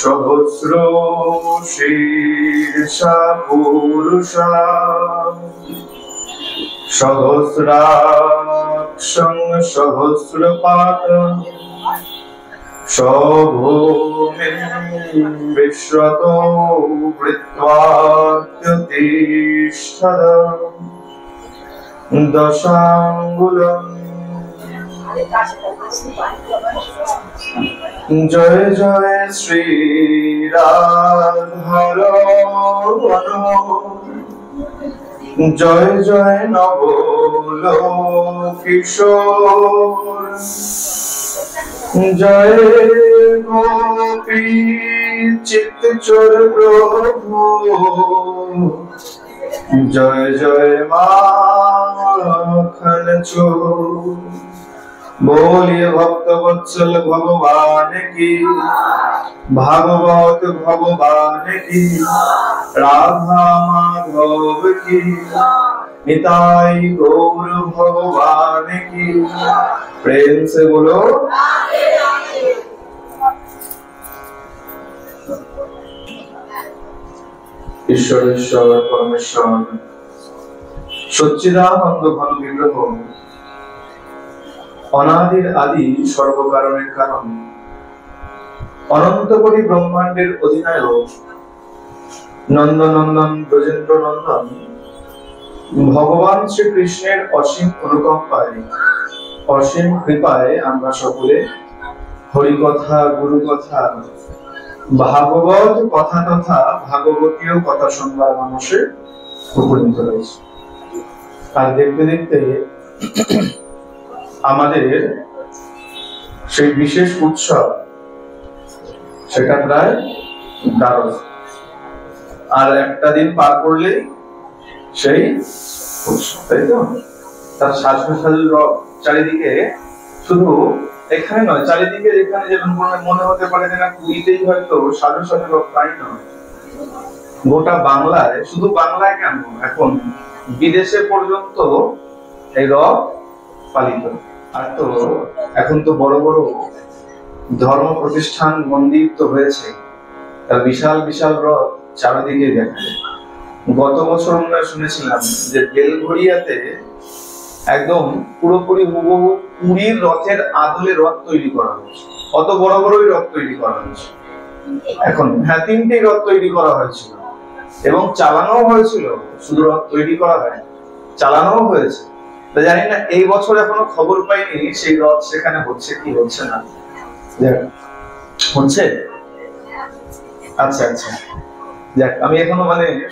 সহস্র শীর্ষা পুরুষা সহস্রাক্ষং সহস্রপাত সভূমিং বিশ্বতো বৃত্ত্বাত্যতিষ্ঠৎ দশাঙ্গুলম। জয় জয় শ্রী রাধারমণ, জয় জয় নবলোকিশোর, জয় গোপী চিত্তচোর প্রভু, জয় জয় মাখন চোর। बोलिए भक्त वत्सल भगवान की, भागवत भगवान की, राधा माधव की, निताई गौर भगवान की। प्रेम से बोलो ईश्वर ईश्वर परमेश्वर सच्चिदानंद घन विग्रह, অনাদির আদি সর্বকারণের কারণ, অনন্ত কোটি ব্রহ্মাণ্ডের অধিনায়ক, নন্দনন্দন ব্রজেন্দ্র নন্দন ভগবান শ্রীকৃষ্ণের অসীম অনুকম্পায়, অসীম কৃপায় আমরা সকলে হরিকথা, গুরুকথা, ভাগবত কথা তথা ভাগবতীয় কথা শুনবার মানুষে উপনীত রয়েছে। আর দেখতে দেখতে আমাদের সেই বিশেষ উৎসব সেটা প্রায় দ্বাদশ, আর একটা দিন পার করলেই সেই উৎসব, তাই তো? তার সাজু সাজু রব চারিদিকে, শুধু এখানে নয়, চারিদিকে এখানে যেমন মনে হতে পারে যে না পুরীতেই হয়তো সাজু সাজু রব, তাই নয়। গোটা বাংলায়, শুধু বাংলায় কেন, এখন বিদেশে পর্যন্ত এই রব পালিত। আর তো এখন তো বড় বড় ধর্ম প্রতিষ্ঠান মন্দির তো হয়েছে, তার বিশাল বিশাল রথ চারিদিকে দেখা যায়। গত বছর আমরা শুনেছিলাম যে বেলঘড়িয়াতে একদম পুরোপুরি হুবহু পুরীর রথের আদলে রথ তৈরি করা হয়েছে। অত বড় বড়ই রথ তৈরি করা হয়েছে এখন। হ্যাঁ, 3টে রথ তৈরি করা হয়েছিল এবং চালানো হয়েছিল, শুধু রথ তৈরি করা হয়, চালানো হয়েছে। জানি না এই বছর এখনো খবর পাইনি সেই রথ সেখানে হচ্ছে কি হচ্ছে না, হচ্ছে। আচ্ছা আচ্ছা, যাক, আমি এখনো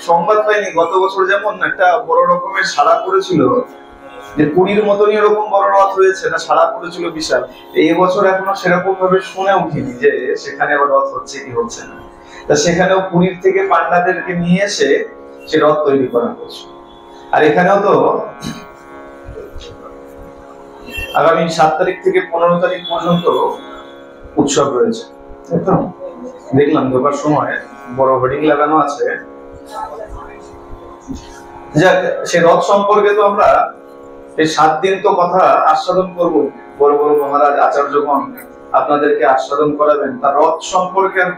সংবাদ পাইনি। গত বছর যেমন একটা বড় রকমের সাড়া পড়েছিল যে পুরীর মতনই এরকম বড় রথ হয়েছে, না সাড়া পড়েছিল বিশাল। এই বছর এখনো সেরকম ভাবে শুনে উঠিনি যে সেখানে আবার রথ হচ্ছে কি হচ্ছে না। তা সেখানেও পুরীর থেকে পান্ডাদেরকে নিয়ে এসে সে রথ তৈরি করা হচ্ছে। আর এখানেও তো আগামী 7 তারিখ থেকে 15 তারিখ পর্যন্ত উৎসব রয়েছে, দেখলাম ঢোকার সময় বড় হোর্ডিং লাগানো আছে। যাক, সে রথ সম্পর্কে তো আমরা এই 7 দিন তো কথা আস্বাদন করব। বড় বড় মহারাজ আচার্যগণ আপনাদেরকে আস্বাদন করাবেন। তার রথ সম্পর্কে আর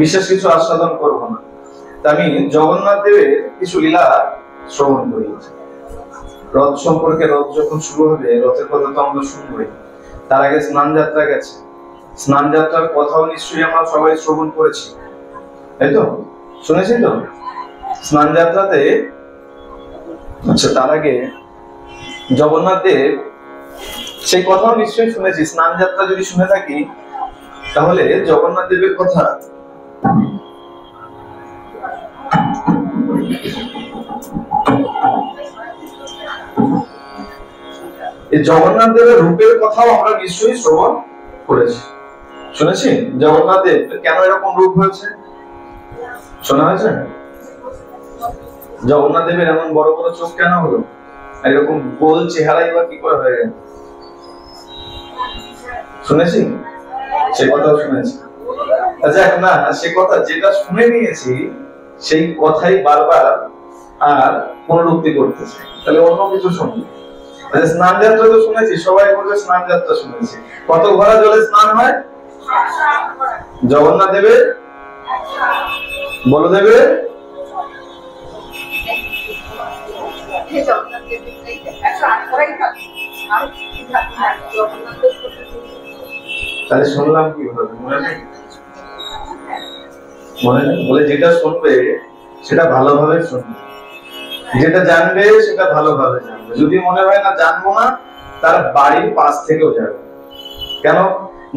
বিশেষ কিছু আস্বাদন করব না। তা আমি জগন্নাথ দেবের কিছু লীলা শ্রবণ করি। রথ সম্পর্কে, রথ যখন শুরু হবে, রথের কথা তো আমরা শুনবই। তার আগে স্নান যাত্রা গেছে, স্নান যাত্রার কথাও নিশ্চয়ই আমরা সবাই শ্রবণ করেছি, তাই তো? শুনেছি তো স্নান যাত্রাতে। আচ্ছা, তার আগে জগন্নাথ দেব, সেই কথাও নিশ্চয়ই শুনেছি। স্নান যাত্রা যদি শুনে থাকি তাহলে জগন্নাথ দেবের কথা এই জগন্নাথ দেবের রূপের কথাও আমরা নিশ্চয়ই শ্রবণ করেছি, শুনেছি। জগন্নাথ দেব কেন এরকম রূপ হয়েছে শোনা হয়েছে? জগন্নাথ দেবের এমন বড় বড় চোখ কেন হলো? এরকম গোল চেহারাই বা কি করে হয়ে গেল? শুনেছি, সে কথাও শুনেছি। আচ্ছা, না, সে কথা যেটা শুনে নিয়েছি সেই কথাই বারবার আর পুনরুক্তি করতেছে, তাহলে অন্য কিছু শুনি। স্নান যাত্রা তো শুনেছি, সবাই বলছে স্নান যাত্রা শুনেছি। কত ঘোড়া জলে স্নান হয়? জগন্নাথ দেবের, বলদেবের, তাহলে শুনলাম কি হবে মনে নেই? মনে নেই? বলে যেটা শুনবে সেটা ভালোভাবে শুনবে, যেটা জানবে সেটা ভালোভাবে জানবে। যদি মনে হয় না জানবো না, তার বাড়ির পাশ থেকেও যাবে। কেন?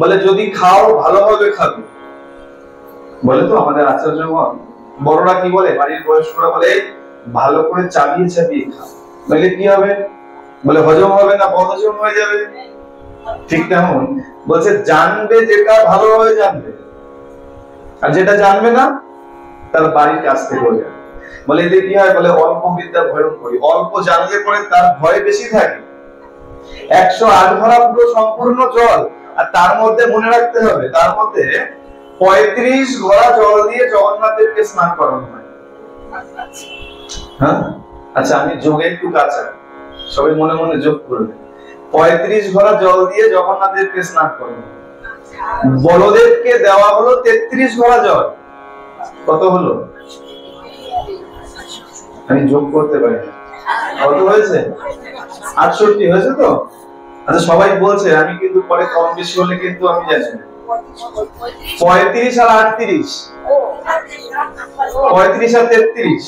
বলে যদি খাও ভালোভাবে খাবে। বলে তো আমাদের আচার্যগণ, বড়রা কি বলে, বাড়ির বয়স্করা বলে ভালো করে চাবিয়ে চাবিয়ে খাও। বলে কি হবে? বলে হজম হবে না, বদহজম হয়ে যাবে। ঠিক তেমন বলছে জানবে যেটা ভালোভাবে জানবে, আর যেটা জানবে না তার বাড়ির কাছ থেকে যাবে। বলে এতে কি হয়? বলে অল্প বিদ্যা ভয়ঙ্করী। অল্প জানলে পরে তার ভয় বেশি থাকে। 108 ভরা পুরো সম্পূর্ণ জল, আর তার মধ্যে মনে রাখতে হবে তার মধ্যে 35 ঘড়া জল দিয়ে জগন্নাথ দেবকে স্নান করানো হয়। হ্যাঁ, আচ্ছা আমি যোগে একটু কাঁচা, সবাই মনে মনে যোগ করবে। 35 ঘড়া জল দিয়ে জগন্নাথ দেবকে স্নান করানো। বলদেবকে দেওয়া হলো 33 ঘড়া জল। কত হলো? আমি যোগ করতে পারি না। কত হয়েছে? 68 হয়েছে তো? আচ্ছা সবাই বলছে, আমি কিন্তু পরে কম বেশি হলে কিন্তু আমি জানি না। 35 আর 38, 35 আর 33,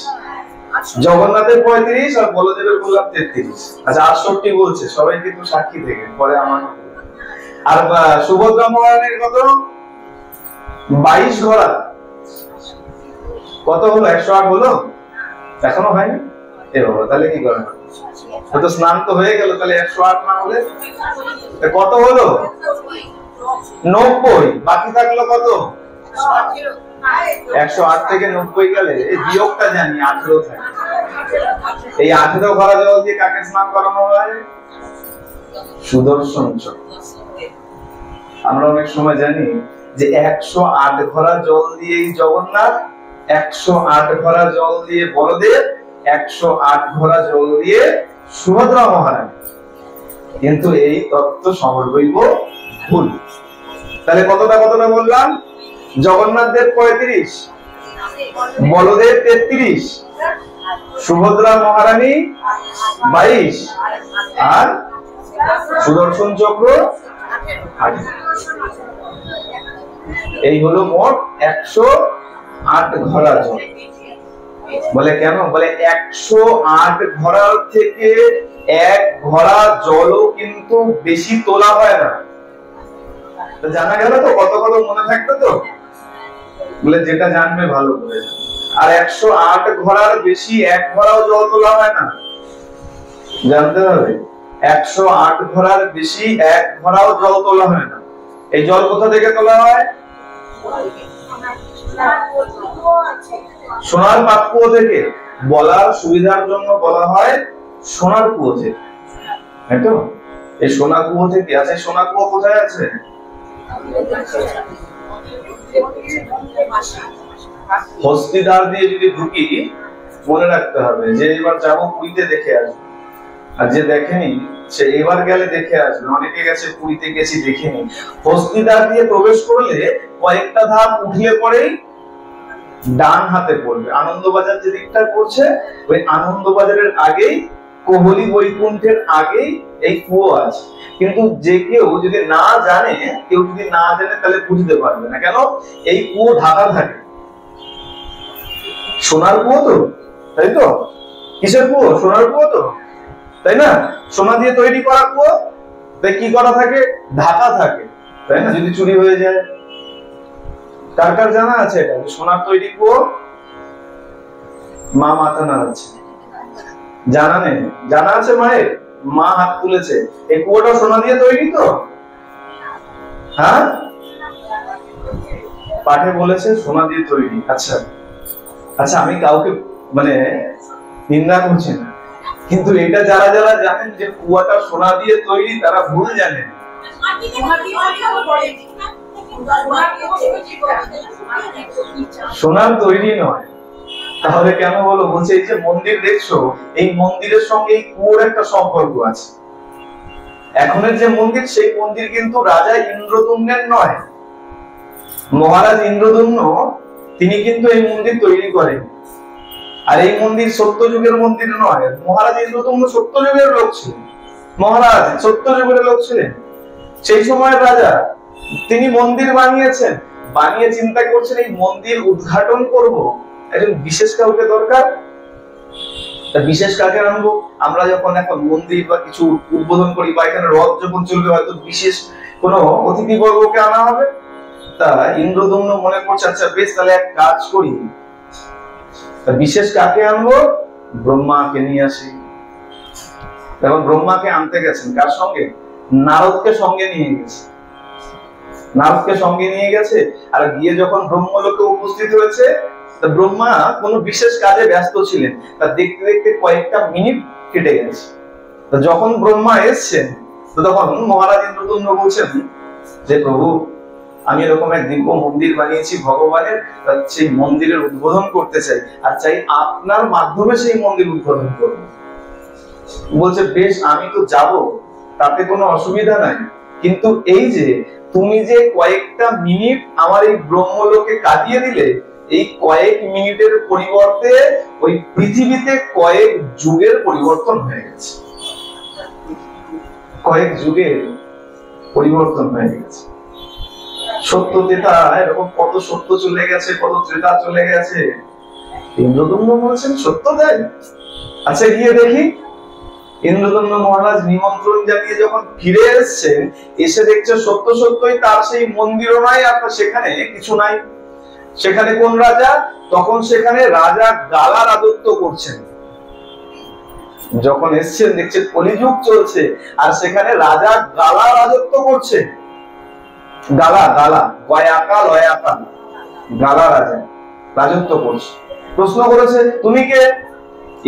জগন্নাথের 35 আর বলদেবের বললাম 33। আচ্ছা 68 বলছে, সবাই কিন্তু সাক্ষী থেকে পরে আমার। আর সুভদ্রা মহারানীর কত? 22 ঘোড়া। কত হলো? 108 হলো? এখনো হয়নি? এ বাবা, তাহলে কি করেন? তো স্নান তো হয়ে গেল, তাহলে 108 না হলে কত হলো? 90। বাকি থাকলো কত? 108 থেকে 90 গেলে এই বিয়োগটা জানি 18 থাকে। এই 18 ঘড়া জল দিয়ে কাকে স্নান করানো হয়? সুদর্শন চক্র। আমরা অনেক সময় জানি যে 108 ঘড়া জল দিয়ে জগন্নাথ, 108 ঘড়া জল দিয়ে বলদেব, 108 ঘড়া জল দিয়ে সুভদ্রা মহারানী। কিন্তু এই তত্ত্ব সমর্বৈব ভুল। তাহলে কতটা কতটা বললাম? জগন্নাথ দেব 35, বলদেব 33, সুভদ্রা মহারানী 22, আর সুদর্শন চক্র 18। এই হলো মোট 108 ঘড়া জল। বলে কেন? বলে 108 ঘড়ার থেকে 1 ঘড়া জলও কিন্তু বেশি তোলা হয় না। জানা গেল তো? কত কত মনে থাকবে তো? বলে যেটা জানবে ভালো করে। আর 108 ঘড়ার বেশি 1 ঘড়াও জল তোলা হয় না, জানতে হবে। 108 ঘড়ার বেশি 1 ঘড়াও জল তোলা হয় না। এই জল কোথা থেকে তোলা হয়? সোনার পাতকুয়ো থেকে। বলার সুবিধার জন্য বলা হয় সোনার কুয়ো থেকে, তাই তো? এই সোনা কুয়ো থেকে। আছে সোনা কুয়ো কোথায় আছে? হস্তিদ্বার দিয়ে যদি ঢুকি, মনে রাখতে হবে যে এবার যাবো পুরীতে দেখে আসবো, আর যে দেখেনি সে এবার গেলে দেখে আসবে। অনেকে গেছে পুরীতে, গেছি দেখেনি। হস্তিদ্বার দিয়ে প্রবেশ করলে কয়েকটা ধাপ উঠলে পরেই ডান হাতে পড়বে। আনন্দবাজার যে দিকটা পড়ছে, ওই আনন্দবাজারের আগেই, কোহলি বৈকুণ্ঠের আগেই এই কুয়ো আছে। কিন্তু যে কেউ যদি না জানে, তাহলে বুঝতে পারবে না। কেন? এই কুয়ো ঢাকা থাকে। সোনার কুয়ো তো, তাই তো? কিসের কুয়ো? সোনার কুয়ো তো, তাই না? সোনা দিয়ে তৈরি করা কুয়ো, তাই কি করা থাকে? ঢাকা থাকে, তাই না? যদি চুরি হয়ে যায়। কার কার জানা আছে এটা? সোনার তৈরি কুয়ো? মা মাথা নাড়াচ্ছে। জানা নেই? জানা আছে মায়ের? মা হাত তুলেছে। এই কুয়োটা সোনা দিয়ে তৈরি তো? হ্যাঁ, পাঠে বলেছে সোনা দিয়ে তৈরি। আচ্ছা আচ্ছা, আমি কাউকে মানে নিন্দা করছি না, কিন্তু এটা যারা যারা জানেন যে কুয়াটা সোনা দিয়ে তৈরি, তারা ভুল জানেন। সোনার তৈরি নয়। তাহলে কেন বলো? বলছে এই যে মন্দির দেখছো, এই মন্দিরের সঙ্গে এই কুয়োর একটা সম্পর্ক আছে। এখনের যে মন্দির, সেই মন্দির কিন্তু রাজা ইন্দ্রদম্নের নয়। মহারাজ ইন্দ্রদম্ন তিনি কিন্তু এই মন্দির তৈরি করেন। আর এই মন্দির সত্যযুগের মন্দির নয়। মহারাজ ইন্দ্রদম্ন সত্যযুগের লোক ছিলেন। মহারাজ সত্যযুগের লোক ছিলেন। সেই সময়ের রাজা, তিনি মন্দির বানিয়েছেন, বানিয়ে চিন্তা করছেন এই মন্দির উদ্ঘাটন করব, একজন বিশেষ কাউকে দরকার। বিশেষ কাকে আনবো? আমরা যখন এখন মন্দির বা কিছু উদ্বোধন করি বা এখানে রথ যখন চলবে, হয়তো বিশেষ কোনো অতিথিবর্গকে আনা হবে। তা ইন্দ্রদম্ন মনে করছে, আচ্ছা বেশ, তাহলে এক কাজ করি, বিশেষ কাকে আনবো? ব্রহ্মাকে নিয়ে আসি। তখন ব্রহ্মাকে আনতে গেছেন, কার সঙ্গে? নারদকে সঙ্গে নিয়ে গেছে। নারদকে সঙ্গে নিয়ে গেছে, আর গিয়ে যখন ব্রহ্মলোকে উপস্থিত হয়েছে, ব্রহ্মা কোনো বিশেষ কাজে ব্যস্ত ছিলেন। তা দেখতে দেখতে কয়েকটা মিনিট কেটে গেছে। যখন ব্রহ্মা এসছেন, তখন মহারাজ ইন্দ্রদম্ন বলছেন যে প্রভু, আমি এরকম এক দিব্য মন্দির বানিয়েছি ভগবানের, সেই মন্দিরের উদ্বোধন করতে চাই, আর চাই আপনার মাধ্যমে সেই মন্দির উদ্বোধন করব। বলছে বেশ, আমি তো যাব, তাতে কোনো অসুবিধা নাই, কিন্তু এই যে তুমি যে কয়েকটা মিনিট আমার এই ব্রহ্মলোকে কাটিয়ে দিলে, এই কয়েক মিনিটের পরিবর্তে ওই পৃথিবীতে কয়েক যুগের পরিবর্তন হয়ে গেছে। কয়েক যুগের পরিবর্তন হয়ে গেছে। সত্য ত্রেতা, এরকম কত সত্য চলে গেছে, কত ত্রেতা চলে গেছে। ইন্দ্রদম্ন বলছেন সত্য তাই? আচ্ছা গিয়ে দেখি। ইন্দ্রদম্ন মহারাজ নিমন্ত্রণ জানিয়ে যখন ফিরে এসেছেন, এসে দেখছে সত্য সত্যই তার সেই মন্দিরও নাই, আর সেখানে কিছু নাই। সেখানে কোন রাজা? তখন সেখানে রাজা গালা রাজত্ব করছেন। যখন এসছেন দেখছে কলিযুগ চলছে, আর সেখানে রাজা গালা রাজত্ব করছে। গালা, গালা, গয়াকা লয়াকা, গালা রাজা রাজত্ব করছে। প্রশ্ন করেছে, তুমি কে?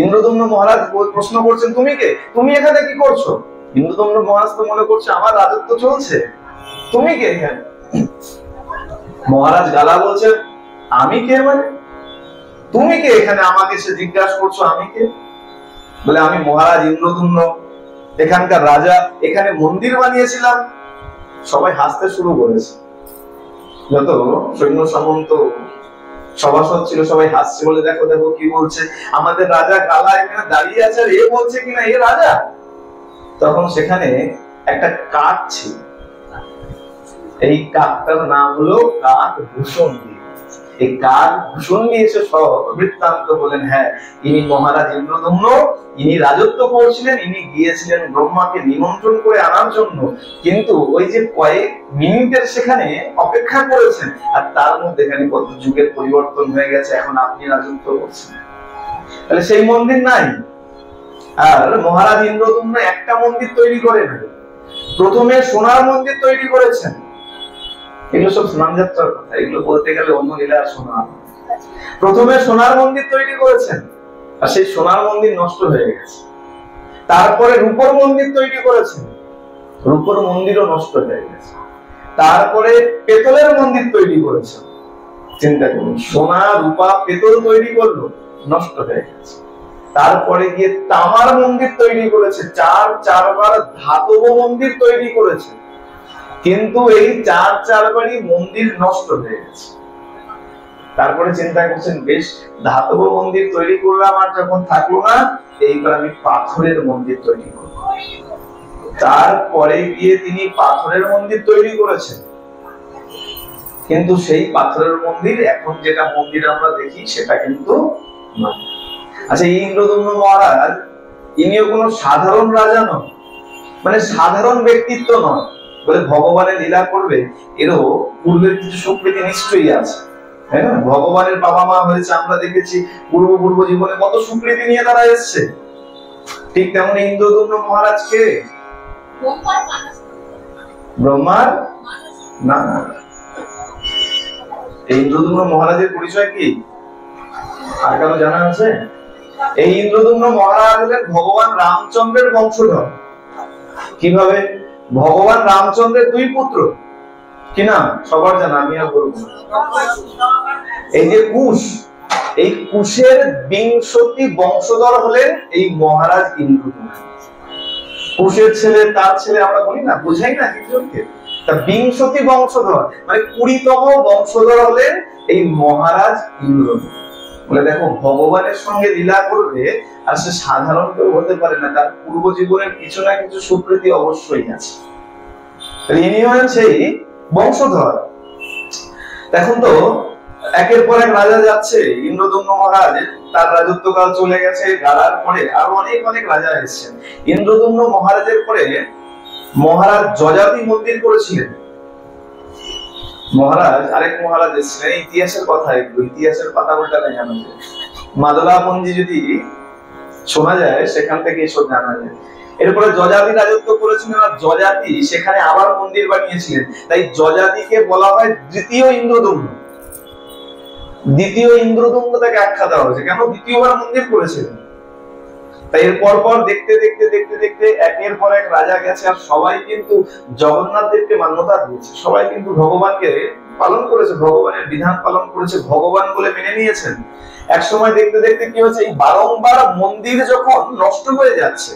ইন্দ্রদম্ন মহারাজ প্রশ্ন করছেন, তুমি কে? তুমি এখানে কি করছো? ইন্দ্রদম্ন মহারাজ তো মনে করছে আমার রাজত্ব চলছে, তুমি কে এখানে? মহারাজ গালা বলছেন, আমি কে মানে? তুমি কে এখানে আমাকে সে জিজ্ঞাসা করছো আমি কে? বলে আমি মহারাজ ইন্দ্রদম্ন, এখানকার রাজা, এখানে মন্দির বানিয়েছিলাম। সবাই হাসতে শুরু করেছে। যত সৈন্য সামন্ত সভাসদ ছিল সবাই হাসছে, বলে দেখো দেখো কি বলছে, আমাদের রাজা গালা এখানে দাঁড়িয়ে আছে, আর এ বলছে কিনা এ রাজা। তখন সেখানে একটা কাক ছিল। এই কাকটার নাম হলো কাক ভূষণ্ডী। এই কাক ভূষণ্ডী এসে সব বৃত্তান্ত বলেন, হ্যাঁ ইনি মহারাজ ইন্দ্রদম্ন, ইনি রাজত্ব করছিলেন, ইনি গিয়েছিলেন ব্রহ্মাকে নিমন্ত্রণ করে আনার জন্য, কিন্তু ওই যে কয়েক মিনিটের সেখানে অপেক্ষা করেছেন, আর তার মধ্যে এখানে কত যুগের পরিবর্তন হয়ে গেছে, এখন আপনি রাজত্ব করছেন। তাহলে সেই মন্দির নাই। আর মহারাজ ইন্দ্রদম্ন একটা মন্দির তৈরি করেন, প্রথমে সোনার মন্দির তৈরি করেছেন। এগুলো সব স্নানযাত্রার কথা, এগুলো বলতে গেলে অন্য লীলা শোনা। প্রথমে সোনার মন্দির তৈরি করেছেন, আর সেই সোনার মন্দির নষ্ট হয়ে গেছে। তারপরে রূপোর মন্দির তৈরি করেছেন, রূপোর মন্দিরও নষ্ট হয়ে গেছে। তারপরে পেতলের মন্দির তৈরি করেছেন। চিন্তা করুন, সোনা রূপা পেতল তৈরি করলো, নষ্ট হয়ে গেছে। তারপরে গিয়ে তামার মন্দির তৈরি করেছে, চারবার ধাতব মন্দির তৈরি করেছে, কিন্তু এই চারবারই মন্দির নষ্ট হয়ে গেছে। তারপরে চিন্তা করছেন, বেশ ধাতব মন্দির তৈরি করলাম, আর যখন থাকলো না, এইবার আমি পাথরের মন্দির তৈরি করব। তারপরে গিয়ে তিনি পাথরের মন্দির তৈরি করেছেন, কিন্তু সেই পাথরের মন্দির এখন যেটা মন্দির আমরা দেখি সেটা কিন্তু নয়। আচ্ছা, ইন্দ্রদম্ন মহারাজ ইনিও কোনো সাধারণ রাজা নন, মানে সাধারণ ব্যক্তিত্ব নয়। বলে ভগবানের লীলা করবে, এরও পূর্বের কিছু সুকৃতি নিশ্চয়ই আছে। হ্যাঁ, ভগবানের বাবা মা হয়েছে, আমরা দেখেছি পূর্ব জীবনে কত সুকৃতি নিয়ে তারা এসছে। ঠিক তেমন ইন্দ্রদম্ন মহারাজকে ব্রহ্মার না, ইন্দ্রদম্ন মহারাজের পরিচয় কি আর কারো জানা আছে? এই ইন্দ্রদম্ন মহারাজ হলেন ভগবান রামচন্দ্রের বংশধর। কিভাবে? ভগবান রামচন্দ্রের দুই পুত্র, কি নাম সবার জানা, আমি আর বলবো। এই যে কুশ, এই কুশের 20টি বংশধর হলেন এই মহারাজ ইন্দ্রদম্ন। কুশের ছেলে, তার ছেলে, আমরা বলি না, বুঝাই না একজনকে। তা 20 বংশধর মানে 20তম বংশধর হলেন এই মহারাজ ইন্দ্রদম্ন। বলে দেখো, ভগবানের সঙ্গে লীলা করবে আর সে সাধারণ কেউ হতে পারে না, তার পূর্ব জীবনের কিছু না কিছু সুকৃতি অবশ্যই আছে। ইনি হলেন সেই বংশধর। এখন তো একের পর এক রাজা যাচ্ছে, ইন্দ্রদম্ন মহারাজ তার রাজত্বকাল চলে গেছে, গালার পরে আরো অনেক অনেক রাজা এসেছেন। ইন্দ্রদম্ন মহারাজের পরে মহারাজ যজাতি মন্দির করেছিলেন। মহারাজ আরেক মহারাজ এসেছিলেন, ইতিহাসের কথা, একটু ইতিহাসের পাতা উল্টাতে জানা যায়, মাদলাপঞ্জি যদি শোনা যায় সেখান থেকে এসব জানা যায়। এরপরে যজাতি রাজত্ব করেছিলেন, আর যজাতি সেখানে আবার মন্দির বানিয়েছিলেন, তাই যজাতিকে বলা হয় দ্বিতীয় ইন্দ্রদম্ন। দ্বিতীয় ইন্দ্রদম্ন তাকে আখ্যা দেওয়া হয়েছে, কেন দ্বিতীয়বার মন্দির করেছিলেন। তাই এর পর পর দেখতে দেখতে দেখতে দেখতে একের পর এক রাজা গেছে, আর সবাই কিন্তু জগন্নাথ দেবকে মান্যতা দিয়েছে, সবাই কিন্তু ভগবানকে পালন করেছে, ভগবানের বিধান পালন করেছে, ভগবান বলে মেনে নিয়েছেন। এক সময় দেখতে দেখতে কি হচ্ছে, এই বারংবার মন্দির যখন নষ্ট হয়ে যাচ্ছে,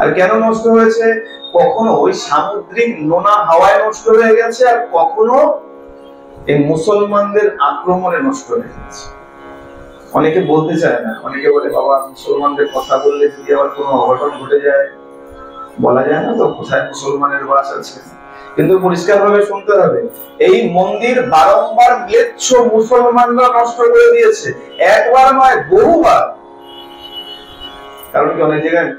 আর কেন নষ্ট হয়েছে, কখনো ওই সামুদ্রিক নোনা হাওয়ায় নষ্ট হয়ে গেছে, আর কখনো এই মুসলমানদের আক্রমণে নষ্ট হয়ে গেছে। অনেকে বলতে চায় না, অনেকে বলে বাবা মুসলমানদের কথা বললে যদি আবার কোনো অঘটন ঘটে যায়, বলা যায় না তো কোথায় মুসলমানের বাস আছে। কিন্তু পরিষ্কার ভাবে শুনতে হবে, এই মন্দির বারংবার ম্লেচ্ছ মুসলমানরা নষ্ট করে দিয়েছে, একবার নয় বহুবার। কারণ কি, অনেক জায়গায়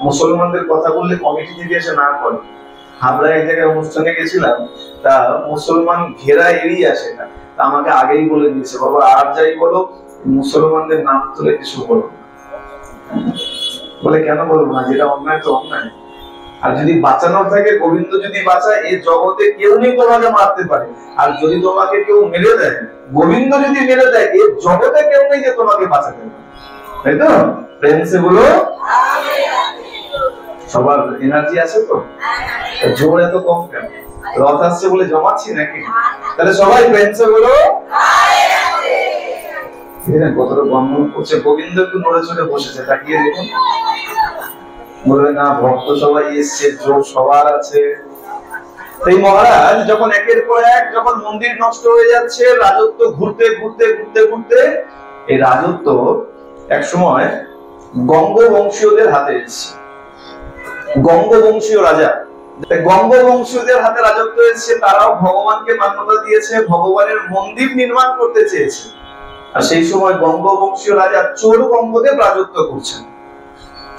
মুসলমানদের কথা বললে কমিটি থেকে এসে না করে। হাবড়া এক জায়গায় অনুষ্ঠানে গেছিলাম, তা মুসলমান ঘেরা এড়িয়ে আসে না, তা আমাকে আগেই বলে দিয়েছে, বাবা আর যাই বলো মুসলমানদের নাম তুলে কিছু বলো। বলে কেন বলবো না, যেটা অন্যায় তো অন্যায়। আর যদি বাঁচানোর থাকে, গোবিন্দ যদি বাঁচায়, এই জগতে কেউ নেই তোমাকে মারতে পারে। আর যদি তোমাকে কেউ মেরে দেয়, গোবিন্দ যদি মেরে দেয়, এই জগতে কেউ নেই যে তোমাকে বাঁচাতে পারে। তাই তো? প্রেম সে বলো। সবার এনার্জি আছে তো? জোর এত কম কেন? রথ আসছে বলে জমাচ্ছি নাকি? তাহলে সবাই প্রেম সে বলো। কতটা বন্ধন করছে, গোবিন্দ একটু নড়ে চড়ে বসেছে, তাকিয়ে দেখুন। বলবে না ভক্ত সবাই এসছে, জোর সবার আছে। এই মহারাজ যখন একের পর এক যখন মন্দির নষ্ট হয়ে যাচ্ছে, রাজত্ব ঘুরতে ঘুরতে ঘুরতে ঘুরতে এই রাজত্ব এক সময় গঙ্গবংশীয়দের হাতে এসেছে। গঙ্গবংশীয় রাজা, গঙ্গবংশীয়দের হাতে রাজত্ব এসেছে, তারাও ভগবানকে মান্যতা দিয়েছে, ভগবানের মন্দির নির্মাণ করতে চেয়েছে। আর সেই সময় গঙ্গবংশীয় রাজা চোর গঙ্গদেব রাজত্ব করছেন।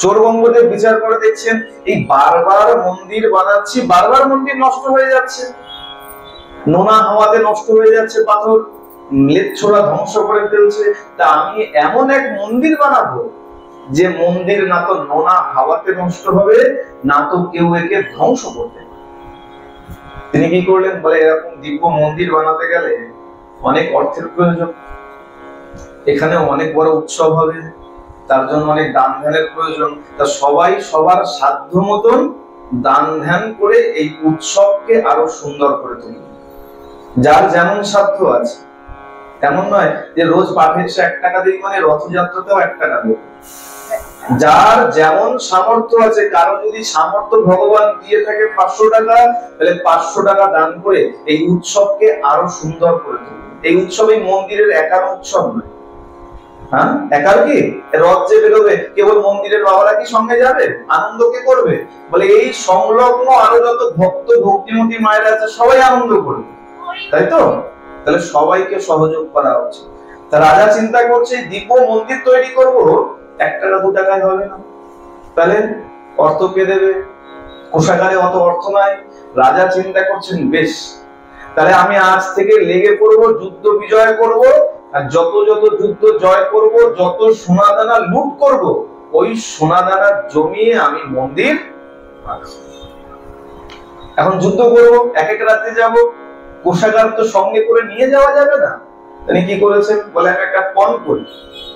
চোর গঙ্গদেব বিচার করে দেখছেন, এই বারবার মন্দির বানাচ্ছি, বারবার মন্দির নষ্ট হয়ে যাচ্ছে, নোনা হাওয়াতে নষ্ট হয়ে যাচ্ছে, পাথর ম্লেচ্ছরা ধ্বংস করে ফেলছে। তা আমি এমন এক মন্দির বানাবো যে মন্দির না তো নোনা হাওয়াতে নষ্ট হবে, না তো কেউ একে ধ্বংস করবে। তিনি কি করলেন, বলে এরকম দিব্য মন্দির বানাতে গেলে অনেক অর্থের প্রয়োজন, এখানে অনেক বড় উৎসব হবে, তার জন্য অনেক দান ধ্যানের প্রয়োজন। তা সবাই সবার সাধ্য মতন দান ধ্যান করে এই উৎসবকে আরো সুন্দর করে তুলবে। যার যেমন সাধ্য আছে, তেমন নয় যে রোজ পাঠে 1 টাকা দিই মানে রথযাত্রাতেও 1 টাকা দেব। যার যেমন সামর্থ্য আছে, কারো যদি সামর্থ্য ভগবান দিয়ে থাকে 500 টাকা, তাহলে 500 টাকা দান করে এই উৎসবকে আরো সুন্দর করে তুলবে। এই উৎসব এই মন্দিরের একার উৎসব নয়। হ্যাঁ, একার কি রথ যে বেরোবে, কেবল মন্দিরের বাবারা কি সঙ্গে যাবে, আনন্দ কে করবে? বলে এই সংলগ্ন আরো যত ভক্ত ভক্তিমতী মায়েরা আছে সবাই আনন্দ করবে, তাই তো? তাহলে সবাইকে সহযোগ করা উচিত। তা রাজা চিন্তা করছে দিব্য মন্দির তৈরি করব, 1 টাকা 2 টাকায় হবে না, তাহলে অর্থ কে দেবে? কোষাগারে অত অর্থ নাই। রাজা চিন্তা করছেন, বেশ তাহলে আমি আজ থেকে লেগে পড়বো, যুদ্ধ বিজয় করব, আর যত যত যুদ্ধ জয় করব, যত সোনা দানা লুট করব, ওই সোনা দানা জমিয়ে আমি মন্দির বানাবো। এখন যুদ্ধ করব, এক এক রাতে যাব, কোষাগার তো সঙ্গে করে নিয়ে যাওয়া যাবে না। তিনি কি করেছেন, বলে আমি একটা পণ করি।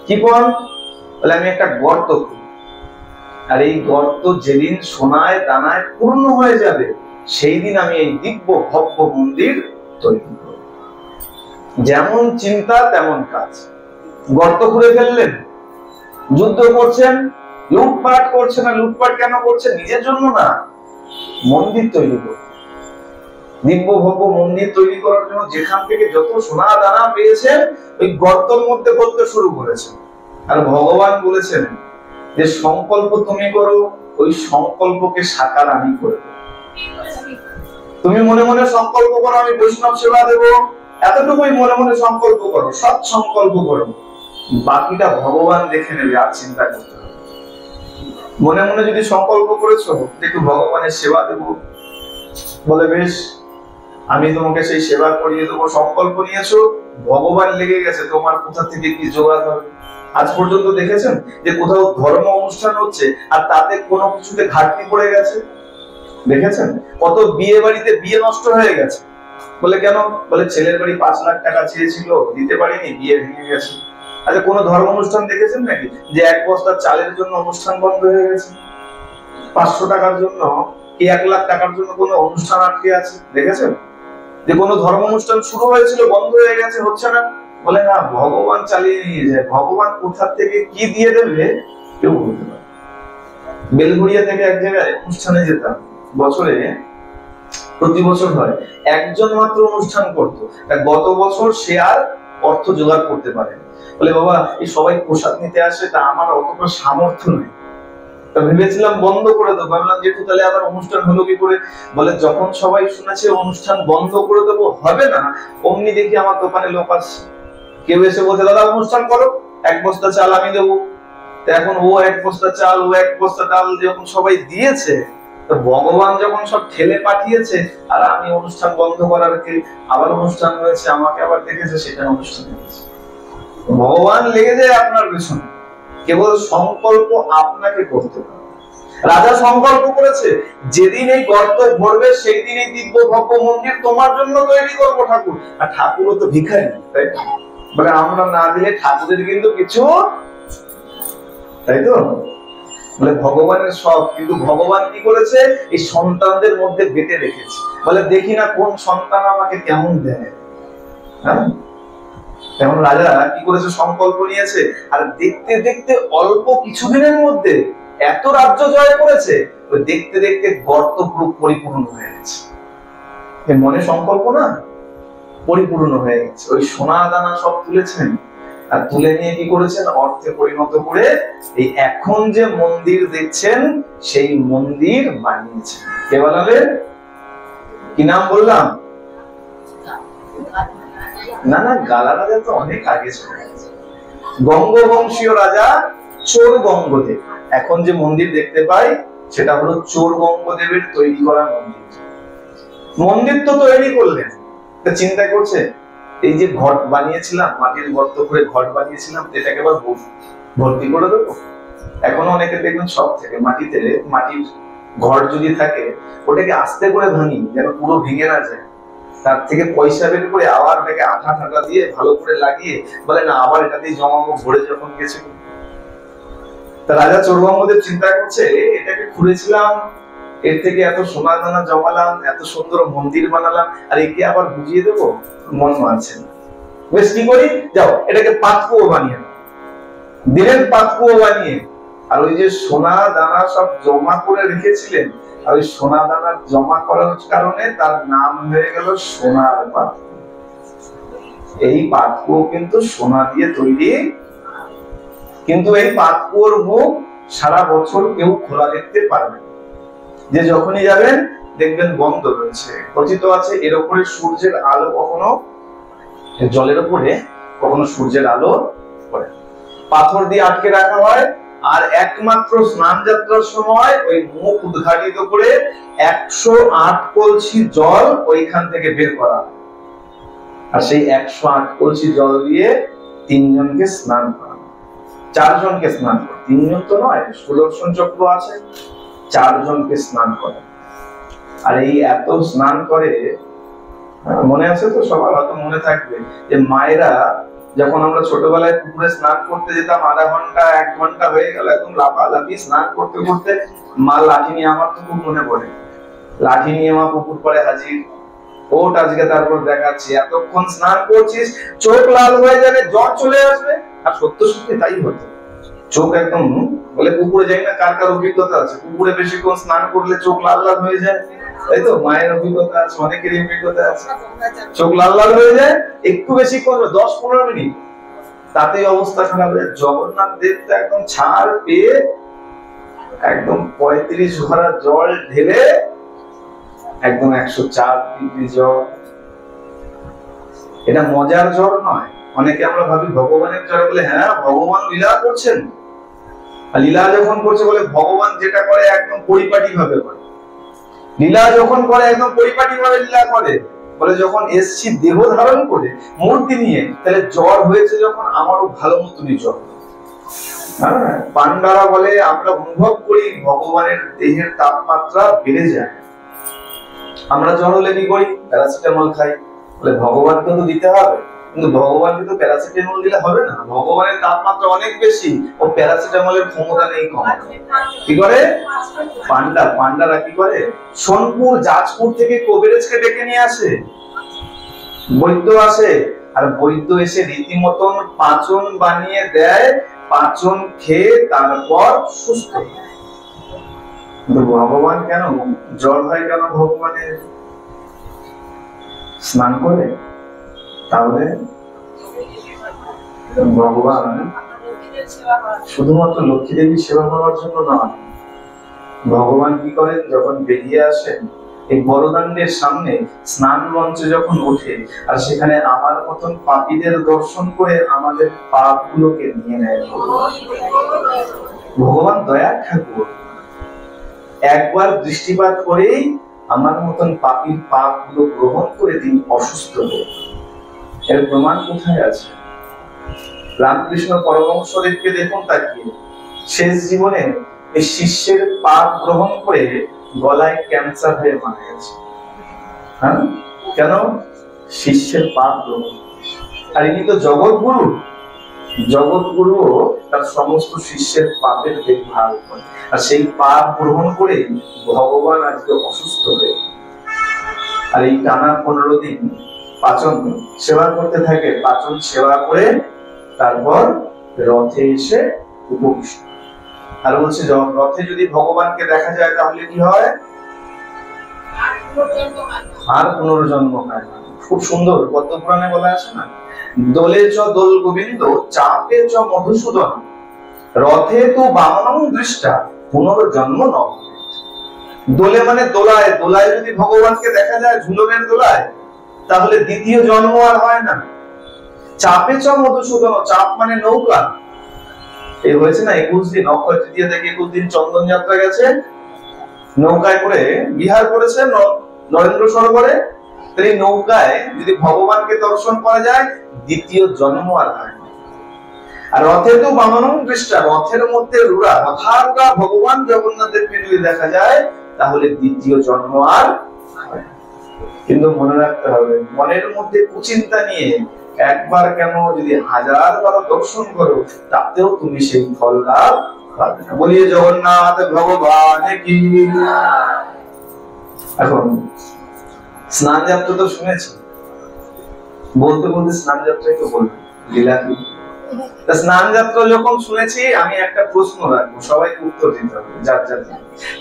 কি পণ? বলে আমি একটা গর্ত করি, আর এই গর্ত যেদিন সোনায় দানায় পূর্ণ হয়ে যাবে, সেই দিন আমি এই দিব্য ভব্য মন্দির তৈরি করব। যেমন চিন্তা তেমন কাজ। গর্ত খুঁড়ে ফেললেন, যুদ্ধ করছেন, লুটপাট করছে না। লুটপাট কেন করছে? নিজের জন্য না, মন্দির তৈরি করতে, দিব্য ভব্য মন্দির তৈরি করার জন্য যেখান থেকে যত সোনা দানা পেয়েছেন ওই গর্তের মধ্যে ভরতে শুরু করেছেন। আর ভগবান বলেছেন যে সংকল্প তুমি করো, ওই সংকল্পকে সাকার আমি করব। তুমি মনে মনে সংকল্প করো আমি বৈষ্ণব সেবা দেব, এতটুকুই মনে মনে সংকল্প করো, সৎ সংকল্প করো, বাকিটা ভগবান দেখে নেবে, আর চিন্তা করতে হবে। মনে মনে যদি সংকল্প করেছো একটু ভগবানের সেবা দেব, বলে বেশ আমি তোমাকে সেই সেবা করিয়ে দেবো, সংকল্প নিয়েছো, ভগবান লেগে গেছে, তোমার কোথা থেকে কি জোগাড় হবে। আজ পর্যন্ত দেখেছেন যে কোথাও ধর্ম অনুষ্ঠান হচ্ছে আর তাতে কোনো কিছুতে ঘাটতি পড়ে গেছে? দেখেছেন কত বিয়ে বাড়িতে বিয়ে নষ্ট হয়ে গেছে? বলে কেন? বলে ছেলের বাড়ি 5 লাখ টাকা চেয়েছিল, দিতে পারিনি, বিয়ে ভেঙে গেছে। আচ্ছা কোন ধর্ম অনুষ্ঠান দেখেছেন নাকি যে 1 বস্তা চালের জন্য অনুষ্ঠান বন্ধ হয়ে গেছে? 500 টাকার জন্য কি 1 লাখ টাকার জন্য কোনো অনুষ্ঠান আটকে আছে? দেখেছেন যে কোনো ধর্ম অনুষ্ঠান শুরু হয়েছিল বন্ধ হয়ে গেছে, হচ্ছে না? বলে না, ভগবান চালিয়ে নিয়ে যায়। ভগবান কোথা থেকে কি দিয়ে দেবে কেউ বলতে পারে। বেলঘড়িয়া থেকে এক জায়গায় অনুষ্ঠানে যেতাম, বছরে প্রতি বছর হয়, একজন মাত্র অনুষ্ঠান করতো। গত বছর সে আর অর্থ জোগাড় করতে পারে। বলে বাবা এই সবাই প্রসাদ নিতে আসে, তা আমার অতটা সামর্থ্য নেই, তা ভেবেছিলাম বন্ধ করে দেবো। ভাবলাম যে তাহলে আবার অনুষ্ঠান হলো কি করে? বলে যখন সবাই শুনেছে অনুষ্ঠান বন্ধ করে দেবো, হবে না, অমনি দেখি আমার দোকানে লোক আসছে, কেউ এসে বলছে দাদা অনুষ্ঠান করো, 1 বস্তা চাল আমি দেবো। এখন ও 1 বস্তা চাল, ও 1 বস্তা ডাল যখন সবাই দিয়েছে, তো ভগবান যখন সব ঠেলে পাঠিয়েছে, আর আমি অনুষ্ঠান বন্ধ করার কে, আবার অনুষ্ঠান হয়েছে, আমাকে আবার দেখেছে, সেটা অনুষ্ঠান হয়েছে। ভগবান লেগে যায় আপনার পেছনে, কেবল সংকল্প আপনাকে করতে হবে। রাজা সংকল্প করেছে যেদিন এই গর্ত ভরবে সেই দিন এই দিব্য ভব্য মন্দির তোমার জন্য তৈরি করবো ঠাকুর। আর ঠাকুরও তো ভিখারি, তাই বলে আমরা না দিলে ঠাকুরের কিন্তু কিছু, তাই তো? বলে ভগবানের সব, কিন্তু ভগবান কি করেছে? এই সন্তানদের মধ্যে বেটে রেখেছে। বলে দেখি না কোন সন্তান আমাকে কেমন দেয়। হ্যাঁ, এখন রাজা কি করেছে? সংকল্প নিয়েছে, আর দেখতে দেখতে অল্প কিছুদিনের মধ্যে এত রাজ্য জয় করেছে, দেখতে দেখতে গর্ত পুরো পরিপূর্ণ হয়ে গেছে। মনে সংকল্প না, পরিপূর্ণ হয়ে গেছে। ওই সোনা দানা সব তুলেছেন, আর তুলে নিয়ে কি করেছেন? অর্থে পরিণত করে এই এখন যে মন্দির দেখছেন সেই মন্দির বানিয়েছেন। কে বানালেন? কি নাম বললাম? না না, গালা রাজা তো অনেক আগে চলে গেছে। গঙ্গবংশীয় রাজা চোর গঙ্গদেব। এখন যে মন্দির দেখতে পাই সেটা হলো চোর গঙ্গদেবের তৈরি করা মন্দির। মন্দির তো তৈরি করলেন, চিন্তা করছে এই যে ঘট বানিয়েছিলাম, মাটির গর্ত করে ঘট বানিয়েছিলাম, এটাকে আবার ভর্তি করে দেবো। এখনো অনেকে দেখবেন সব থেকে মাটিতে, মাটির ঘর যদি থাকে ওটাকে আস্তে করে ভাঙি যেন পুরো ভেঙে না যায়, তার থেকে পয়সা বের করে আবার এটাকে আঠা ঠাটা দিয়ে ভালো করে লাগিয়ে বলে না আবার এটাতেই জমাবো, ভরে যখন গেছে। রাজা চোরগঙ্গদেব চিন্তা করছে এটাকে খুঁড়েছিলাম, এর থেকে এত সোনা দানা জমালাম, এত সুন্দর মন্দির বানালাম, আর একে আবার বুঝিয়ে দেবো, মন মানছে না। বেশ কি করি, যাও এটাকে পাতকুয়ো বানিয়ে দিলেন। পাতকুয়ো বানিয়ে আর ওই যে সোনা দানা সব জমা করে রেখেছিলেন, আর ওই সোনা দানা জমা করার কারণে তার নাম হয়ে গেল সোনার পাতকুয়ো। এই পাতকুয়ো কিন্তু সোনা দিয়ে তৈরি, কিন্তু এই পাতকুয়োর মুখ সারা বছর কেউ খোলা দেখতে পারবে না। যে যখনই যাবেন দেখবেন বন্ধ রয়েছে। কথিত আছে এর উপরে সূর্যের আলো কখনো, জলের উপরে কখনো সূর্যের আলো পড়ে, পাথর দিয়ে আটকে রাখা হয়। আর একমাত্র স্নান যাত্রার সময় ওই মুখ উদ্ঘাটিত করে 108 কলসি জল ওইখান থেকে বের করা হয়। আর সেই 108 কলসি জল দিয়ে 3 জনকে স্নান করা, 4 জনকে স্নান করে, 3 জন তো নয়, সুদর্শন চক্র আছে, 4 জনকে স্নান করে। আর এই এত স্নান করে, মনে আছে তো সবার, হয়তো মনে থাকবে যে মায়েরা যখন আমরা ছোটবেলায় পুকুরে স্নান করতে যেতাম, আধা ঘন্টা 1 ঘন্টা হয়ে গেল একদম লাফালাফি স্নান করতে করতে, মা লাঠি নিয়ে, আমার তো খুব মনে পড়ে, লাঠি নিয়ে মা পুকুর পাড়ে হাজির, ওট আজকে তারপর দেখাচ্ছি, এতক্ষণ স্নান করছিস, চোখ লাল হয়ে যাবে, জ্বর চলে আসবে। আর সত্য সত্যি তাই হতো, চোখ একদম বলে পুকুরে যাই না, কার কার অভিজ্ঞতা আছে পুকুরে বেশিক্ষণ স্নান করলে চোখ লাল লাল হয়ে যায়, তাই তো? মায়ের অভিজ্ঞতা আছে, অনেকেরই অভিজ্ঞতা আছে, চোখ লাল লাল হয়ে যায় একটু বেশিক্ষণ 10-15 মিনিট, তাতেই অবস্থা খারাপ হয়ে যায়। জগন্নাথ দেব তো একদম ছাড় পেয়ে একদম 35 ভরা জল ঢেলে একদম 104 ডিগ্রি জ্বর। এটা মজার জ্বর নয়। অনেকে আমরা ভাবি ভগবানের জ্বর, বলে হ্যাঁ ভগবান লীলা করছেন, লীলা যখন করছে বলে ভগবান যেটা করে একদম পরিপাটি ভাবে করে, লীলা যখন করে একদম পরিপাটি ভাবে লীলা করে, বলে যখন এসছি দেহ ধারণ করে মূর্তি নিয়ে, তাহলে জ্বর হয়েছে যখন আমারও ভালো মতনই জ্বর। হ্যাঁ, পান্ডারা বলে আমরা অনুভব করি ভগবানের দেহের তাপমাত্রা বেড়ে যায়, আমরা জ্বর হলে কি করি? প্যারাসিটামল খাই। বলে ভগবানকে তো দিতে হবে, কিন্তু ভগবানকে তো প্যারাসিটামল দিলে হবে না, ভগবানের তাপমাত্রা অনেক বেশি, ও প্যারাসিটামলের ক্ষমতা নেই কম। কি করে পান্ডারা কি করে? সোনপুর জাজপুর থেকে কবিরাজকে ডেকে নিয়ে আসে, বৈদ্য আসে, আর বৈদ্য এসে রীতিমতন পাচন বানিয়ে দেয়, পাচন খেয়ে তারপর সুস্থ। ভগবান কেন জ্বর হয়? কেন ভগবানের? স্নান করে? তাহলে ভগবান শুধুমাত্র লক্ষ্মী দেবীর সেবা করার জন্য নয়, ভগবান কি করেন? যখন বেরিয়ে আসেন এই বড়দান্ডের সামনে স্নান মঞ্চে যখন ওঠে, আর সেখানে আমার মতন পাপীদের দর্শন করে আমাদের পাপগুলোকে নিয়ে নেয়। ভগবান দয়ার ঠাকুর, একবার দৃষ্টিপাত করেই আমার মতন পাপীর পাপগুলো গ্রহণ করে তিনি অসুস্থ হয়ে। এর প্রমাণ কোথায় আছে? রামকৃষ্ণ পরমহংসদেবকে দেখুন তাকিয়ে, শেষ জীবনে এই শিষ্যের পাপ গ্রহণ করে গলায় ক্যান্সার হয়ে মারা গেছে। হ্যাঁ, কেন? শিষ্যের পাপ গ্রহণ। আর ইনি তো জগৎগুরু, জগৎগুরুও তার সমস্ত শিষ্যের পাপের দেখভাল করে, আর সেই পাপ গ্রহণ করে ভগবান আজকে অসুস্থ হয়ে। আর এই টানা 15 দিন পাচন সেবা করতে থাকে, পাচন সেবা করে তারপর রথে এসে উপবিষ্ট। আর বলছে রথে যদি ভগবানকে দেখা যায় তাহলে কি হয়? আর পুনর্জন্ম হয় না। খুব সুন্দর পদ্মপুরাণে বলা আছে না, দোলে চ দোল গোবিন্দ চাপে চ মধুসূদন রথে তো বামনং দৃষ্টা পুনর্জন্ম ন। দোলে মানে দোলায়, দোলায় যদি ভগবানকে দেখা যায়, ঝুলনের দোলায়, তাহলে দ্বিতীয় জন্ম আর হয় না। চাপে চ মধুসূদন, চাপ মানে নৌকা। এই হয়েছে না 21 দিন, অক্ষয় তৃতীয়া থেকে 21 দিন চন্দন যাত্রা গেছে, নৌকায় করে বিহার করেছে নরেন্দ্র সরোবরে। এই নৌকায় যদি ভগবানকে দর্শন করা যায়, দ্বিতীয় জন্ম আর হয় না। আর রথে তো বামনং দৃষ্টা, রথের মধ্যে রূঢ়া, রথারূঢ়া ভগবান জগন্নাথের যদি দেখা যায়, তাহলে দ্বিতীয় জন্ম আর হয় না। কিন্তু মনে রাখতে হবে, মনের মধ্যে কুচিন্তা নিয়ে একবার কেন যদি 1000 বার দর্শন করো, তাতেও তুমি সেই ফল লাভ পাবে না। বলিয়ে জগন্নাথ ভগবান কি। এখন স্নান যাত্রা তো শুনেছি, বলতে বলতে স্নান যাত্রাই তো বলবো, লীলা কি। স্নান যাত্রা যখন শুনেছি, আমি একটা প্রশ্ন রাখবো, সবাইকে উত্তর দিতে হবে যার যার।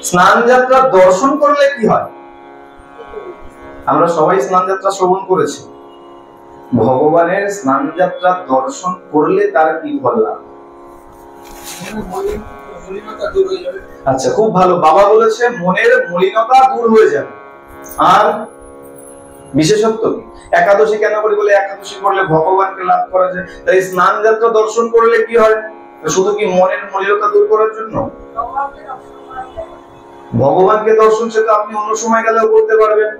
স্নান যাত্রা দর্শন করলে কি হয়? আমরা সবাই স্নান যাত্রা শ্রবণ করেছি, ভগবানের স্নান যাত্রা দর্শন করলে তার কি ফল লাভ? আচ্ছা, খুব ভালো, বাবা বলেছে মনের মলিনতা দূর হয়ে যাবে। আর বিশেষত্ব কি? একাদশী কেন করি? বলে একাদশী করলে ভগবানকে লাভ করা যায়। তাই স্নান যাত্রা দর্শন করলে কি হয়? শুধু কি মনের মলিনতা দূর করার জন্য? ভগবানকে দর্শন সেটা আপনি অন্য সময় গেলেও করতে পারবেন।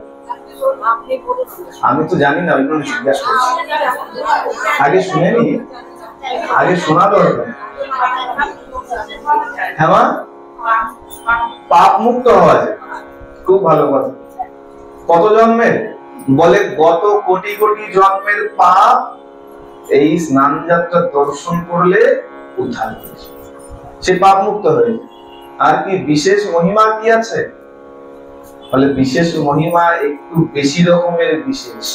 আমি তো জানি না, ওই জন্য জিজ্ঞাসা করছি। আগে শুনেনি, আগে শোনা দরকার। হ্যাঁ মা, পাপ মুক্ত হওয়া যায়, খুব ভালো কথা। কত জন্মের? বলে গত কোটি কোটি জন্মের পাপ এই স্নান যাত্রা দর্শন করলে উদ্ধার হয়েছে, সে পাপ মুক্ত হয়ে যায়। আর কি বিশেষ মহিমা কি আছে? বলে বিশেষ মহিমা একটু বেশি রকমের বিশেষ।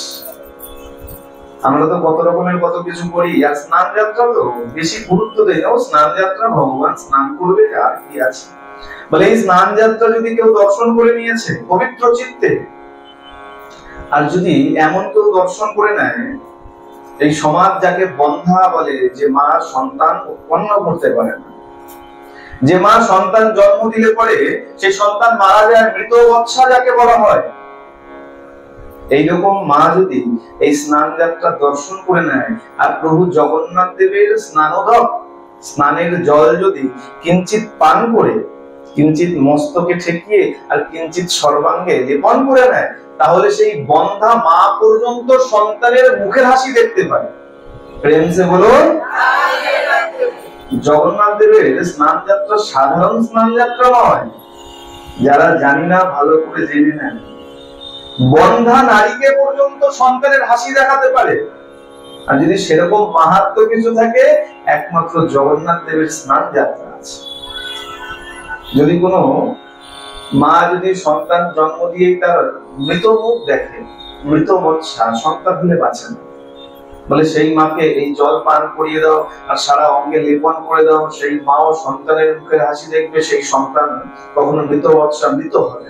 আমরা তো কত রকমের কত কিছু করি, আর স্নান যাত্রা তো বেশি গুরুত্ব দেই না। স্নান যাত্রা ভগবান স্নান করবে, আর কি আছে। বলে এই স্নান যাত্রা যদি কেউ দর্শন করে নিয়েছে পবিত্র চিত্তে, আর যদি এমন কেউ দর্শন করে নেয়, এই সমাজ যাকে বন্ধা বলে, যে মা সন্তান উৎপন্ন করতে পারে না, যে মা সন্তান জন্ম দিলে পরে সেই সন্তান মারা যায়, মৃত বৎসা যাকে বলা হয়, এইরকম মা যদি এই স্নান যাত্রা দর্শন করে নেয়, আর প্রভু জগন্নাথ দেবের স্নানোদক স্নানের জল যদি কিঞ্চিত পান করে, কিঞ্চিত মস্তকে ঠেকিয়ে আর কিঞ্চিত সর্বাঙ্গে লেপন করে নেয়, তাহলে সেই বন্ধা মা পর্যন্ত সন্তানের মুখের হাসি দেখতে পায়। প্রেম সে বলুন। জগন্নাথ দেবের স্নান যাত্রা সাধারণ স্নান যাত্রা নয়, যারা জানি না ভালো করে জেনে নেন। বন্ধা নারীকে পর্যন্ত সন্তানের হাসি দেখাতে পারে। আর যদি সেরকম মাহাত্ম্য কিছু থাকে, একমাত্র জগন্নাথ দেবের স্নান যাত্রা আছে। যদি কোনো মা যদি সন্তান জন্ম দিয়ে তার মৃত মুখ দেখে, মৃত বৎসা, সন্তান হলে বাঁচে না, বলে সেই মাকে এই জল পান করিয়ে দাও আর সারা অঙ্গে লেপন করে দাও, সেই মাও সন্তানের মুখের হাসি দেখবে, সেই সন্তান কখনো মৃত বৎসা মৃত হবে।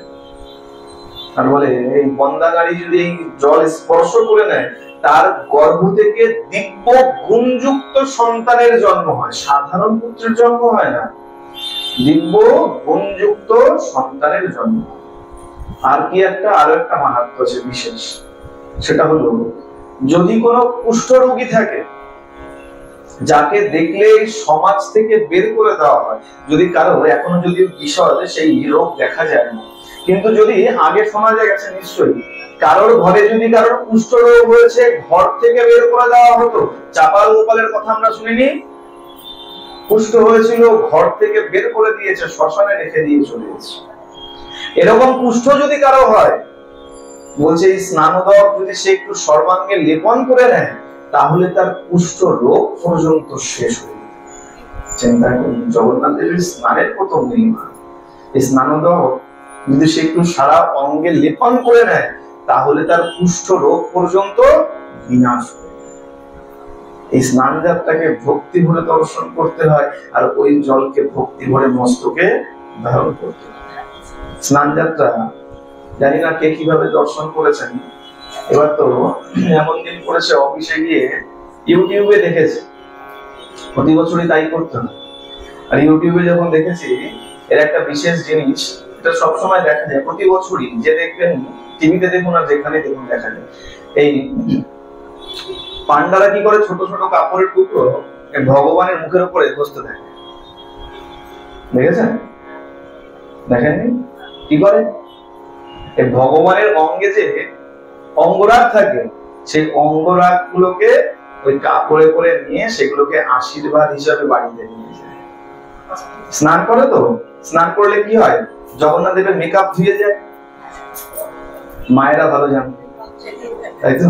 আর বলে এই বন্দা নারী যদি এই জল স্পর্শ করে নেয়, তার গর্ভ থেকে দিব্য গুণযুক্ত সন্তানের জন্ম হয়, সাধারণ পুত্রের জন্ম হয় না, দিব্য গুণযুক্ত সন্তানের জন্ম। আর কি একটা আরো একটা মাহাত্ম্য আছে বিশেষ, সেটা হলো যদি কোনো কুষ্ঠ রোগী থাকে, যাকে দেখলে সমাজ থেকে বের করে দেওয়া হয়, যদি কারো এখনো যদি বিশদ সেই রোগ দেখা যায় না, কিন্তু যদি আগে শোনা যায় গেছে নিশ্চয়ই কারোর ঘরে যদি কারোর কুষ্ঠ রোগ হয়েছে, ঘর থেকে বের করে দেওয়া হতো। চাপাল গোপালের কথা আমরা শুনিনি? কুষ্ঠ হয়েছিল, ঘর থেকে বের করে দিয়েছে, শ্মশানে রেখে দিয়ে চলে গেছে। এরকম কুষ্ঠ যদি কারো হয়, বলছে এই স্নানোদক যদি সে একটু সর্বাঙ্গে লেপন করে নেয়, তাহলে তার কুষ্ঠ রোগ পর্যন্ত শেষ হয়ে যাবে। চিন্তা করুন জগন্নাথ দেবের স্নানের কত মহিমা। এই স্নানোদক যদি সে একটু সারা অঙ্গে লেপন করে নেয়, তাহলে তার কুষ্ঠ রোগ পর্যন্ত বিনাশ হবে। এই স্নান যাত্রাকে ভক্তি ভরে দর্শন করতে হয়, আর ওই জলকে ভক্তি ভরে মস্তকে ধারণ করতে হয়। স্নান যাত্রা জানি না কে কিভাবে দর্শন করেছেন। এবার তো এমন দিন পড়েছে, অফিসে গিয়ে ইউটিউবে দেখেছি, প্রতি বছরই তাই করতে হয়। আর ইউটিউবে যখন দেখেছি, এর একটা বিশেষ জিনিস, এটা সবসময় দেখা যায় প্রতি বছরই, যে দেখবেন টিভিতে দেখুন আর যেখানে দেখুন দেখা যায়, এই পান্ডারা কি করে ছোট ছোট কাপড়ের টুকরো ভগবানের মুখের উপরে ঘষতে থাকে। দেখেছেন? দেখেননি কি করে? এই ভগবানের অঙ্গে যে অঙ্গরাগ থাকে, সেই অঙ্গরাগ গুলোকে ওই কাপড়ে করে নিয়ে সেগুলোকে আশীর্বাদ হিসাবে বাড়িতে নিয়ে যায়। স্নান করে তো, স্নান করলে কি হয়? জগন্নাথ দেবের মেকআপ ধুয়ে যায়, মায়েরা ভালো জানে, তাই তো?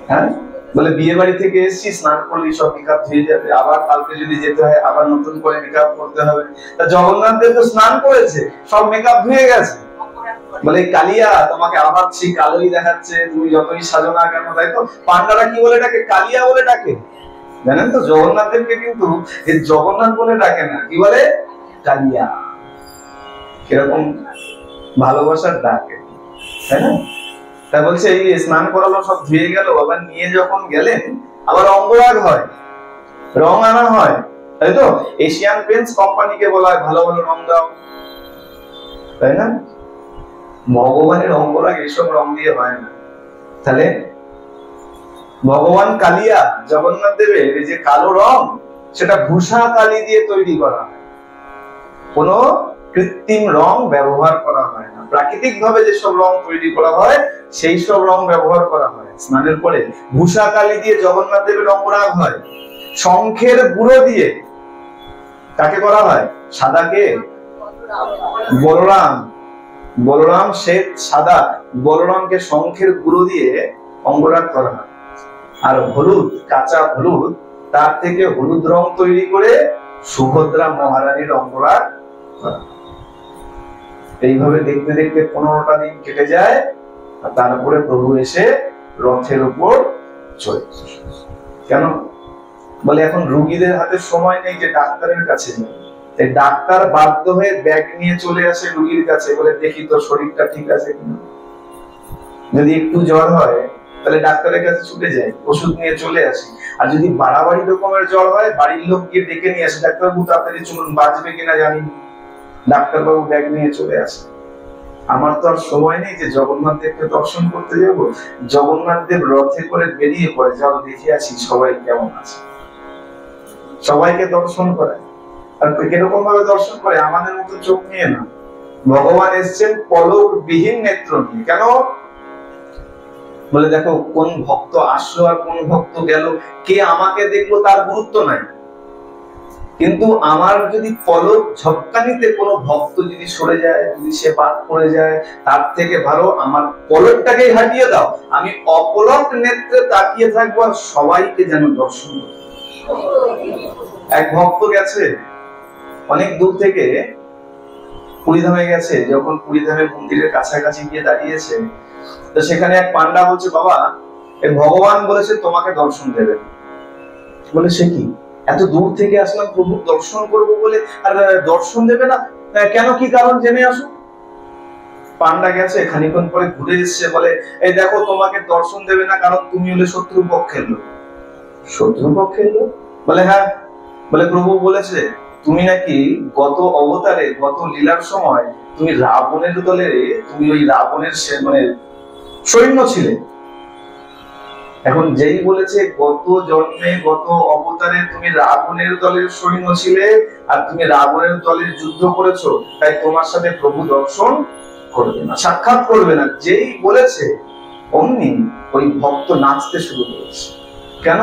হ্যাঁ, বলে বিয়ে বাড়ি থেকে এসেছি, স্নান করলে সব মেকআপ ধুয়ে যাবে, আবার কালকে যদি যেতে হয় আবার নতুন করে মেকআপ করতে হবে। তা জগন্নাথ দেব তো স্নান করেছে, সব মেকআপ ধুয়ে গেছে, বলে কালিয়া তোমাকে আবার সেই কালোই দেখাচ্ছে, তুমি যতই সাজো না কেন, তাই তো? পান্ডারা কি বলে ডাকে? কালিয়া বলে ডাকে। জানেন তো জগন্নাথ দেবকে কিন্তু জগন্নাথ বলে ডাকে না, কি বলে? কালিয়া। কিরকম ভালোবাসার ডাকে, তাই না? তাই বলছে এই স্নান করালো, সব ধুয়ে গেল, আবার নিয়ে যখন গেলেন আবার অঙ্গরাগ হয়, রং আনা হয়, তাই তো? এশিয়ান পেন্টস কোম্পানিকে বলা হয় ভালো ভালো রং দাও, তাই না? ভগবানের অঙ্গরাগ এসব রং দিয়ে হয় না। তাহলে ভগবান কালিয়া, জগন্নাথ দেবের যে কালো রং, সেটা ভূষা কালি দিয়ে তৈরি করা হয়, কোনো কৃত্রিম রং ব্যবহার করা হয় না। প্রাকৃতিক ভাবে যেসব রং তৈরি করা হয় সেই সব রং ব্যবহার করা হয়। স্নানের পরে ভূষা কালি দিয়ে জগন্নাথ দেবের অঙ্গরাগ হয়। শঙ্খের গুঁড়ো দিয়ে কাকে করা হয়? সাদাকে বলরাম, বলরাম শ্বেত সাদা, বলরামকে শঙ্খের গুঁড়ো দিয়ে অঙ্গরাগ করা হয়। আর হলুদ, কাঁচা হলুদ, তার থেকে হলুদ রং তৈরি করে সুভদ্রা মহারানীর অঙ্গরাগ করা হয়। এইভাবে দেখতে দেখতে 15টা দিন কেটে যায়, আর তারপরে প্রভু এসে রথের উপর চড়ে। কেন? বলে এখন রোগীদের হাতে সময় নেই যে ডাক্তারের কাছে যাবে, তাই ডাক্তার বাধ্য হয়ে ব্যাগ নিয়ে চলে আসে রোগীর কাছে, বলে দেখি তোর শরীরটা ঠিক আছে কিনা। যদি একটু জ্বর হয় তাহলে ডাক্তারের কাছে ছুটে যায়, ওষুধ নিয়ে চলে আসি। আর যদি বাড়াবাড়ি রকমের জ্বর হয় বাড়ির লোক গিয়ে ডেকে নিয়ে আসে, ডাক্তারবাবু তাড়াতাড়ি চলুন, বাঁচবে কিনা জানি। ডাক্তারবাবু ব্যাগ নিয়ে চলে আসে। আমার তো আর সময় নেই যে জগন্নাথ দেবকে দর্শন করতে যাব। জগন্নাথ দেব রথে করে বেরিয়ে পড়ে, যাও দেখে আসি সবাই কেমন আছে। সবাইকে দর্শন করে। আর কিরকম ভাবে দর্শন করে? আমাদের মতো চোখ নিয়ে না। ভগবান এসছেন পলক বিহীন নেত্র নিয়ে। কেন? বলে দেখো কোন ভক্ত আসলো আর কোন ভক্ত গেল, কে আমাকে দেখলো তার গুরুত্ব নাই, কিন্তু আমার যদি পলক ঝপকানিতে কোনো ভক্ত যদি সরে যায়, যদি সে বাদ পড়ে যায়, তার থেকে ভালো আমার পলকটাকে হাটিয়ে দাও, আমি অপলক নেত্রে তাকিয়ে থাকবো আর সবাইকে যেন দর্শন করি। এক ভক্ত গেছে অনেক দূর থেকে পুরীধামে গেছে, যখন পুরীধামের মন্দিরের কাছাকাছি গিয়ে দাঁড়িয়েছে, তো সেখানে এক পান্ডা বলছে, বাবা এই ভগবান বলেছে তোমাকে দর্শন দেবে। বলে সে কি, এত দূর থেকে আসলাম প্রভু দর্শন করব বলে, আর দর্শন দেবে না? কেন, কি কারণ জেনে আসো। পান্ডা গেছে, খানিকক্ষণ পরে ঘুরে এসছে, বলে এই দেখো তোমাকে দর্শন দেবে না কারণ তুমি হলে শত্রু পক্ষের লোক। শত্রু পক্ষের লোক? বলে হ্যাঁ। বলে প্রভু বলেছে তুমি নাকি গত অবতারে, গত লীলার সময় তুমি রাবণের দলে, তুমি ওই রাবণের মানে সৈন্য ছিলে। এখন যেই বলেছে গত জন্মে গত অবতারে তুমি রাবণের দলের সৈন্য ছিলে আর তুমি রাবণের দলের যুদ্ধ করেছো, তাই তোমার সাথে প্রভু দর্শন করবে না, সাক্ষাৎ করবে না। যেই বলেছে অমনি ওই ভক্ত নাচতে শুরু করেছে। কেন?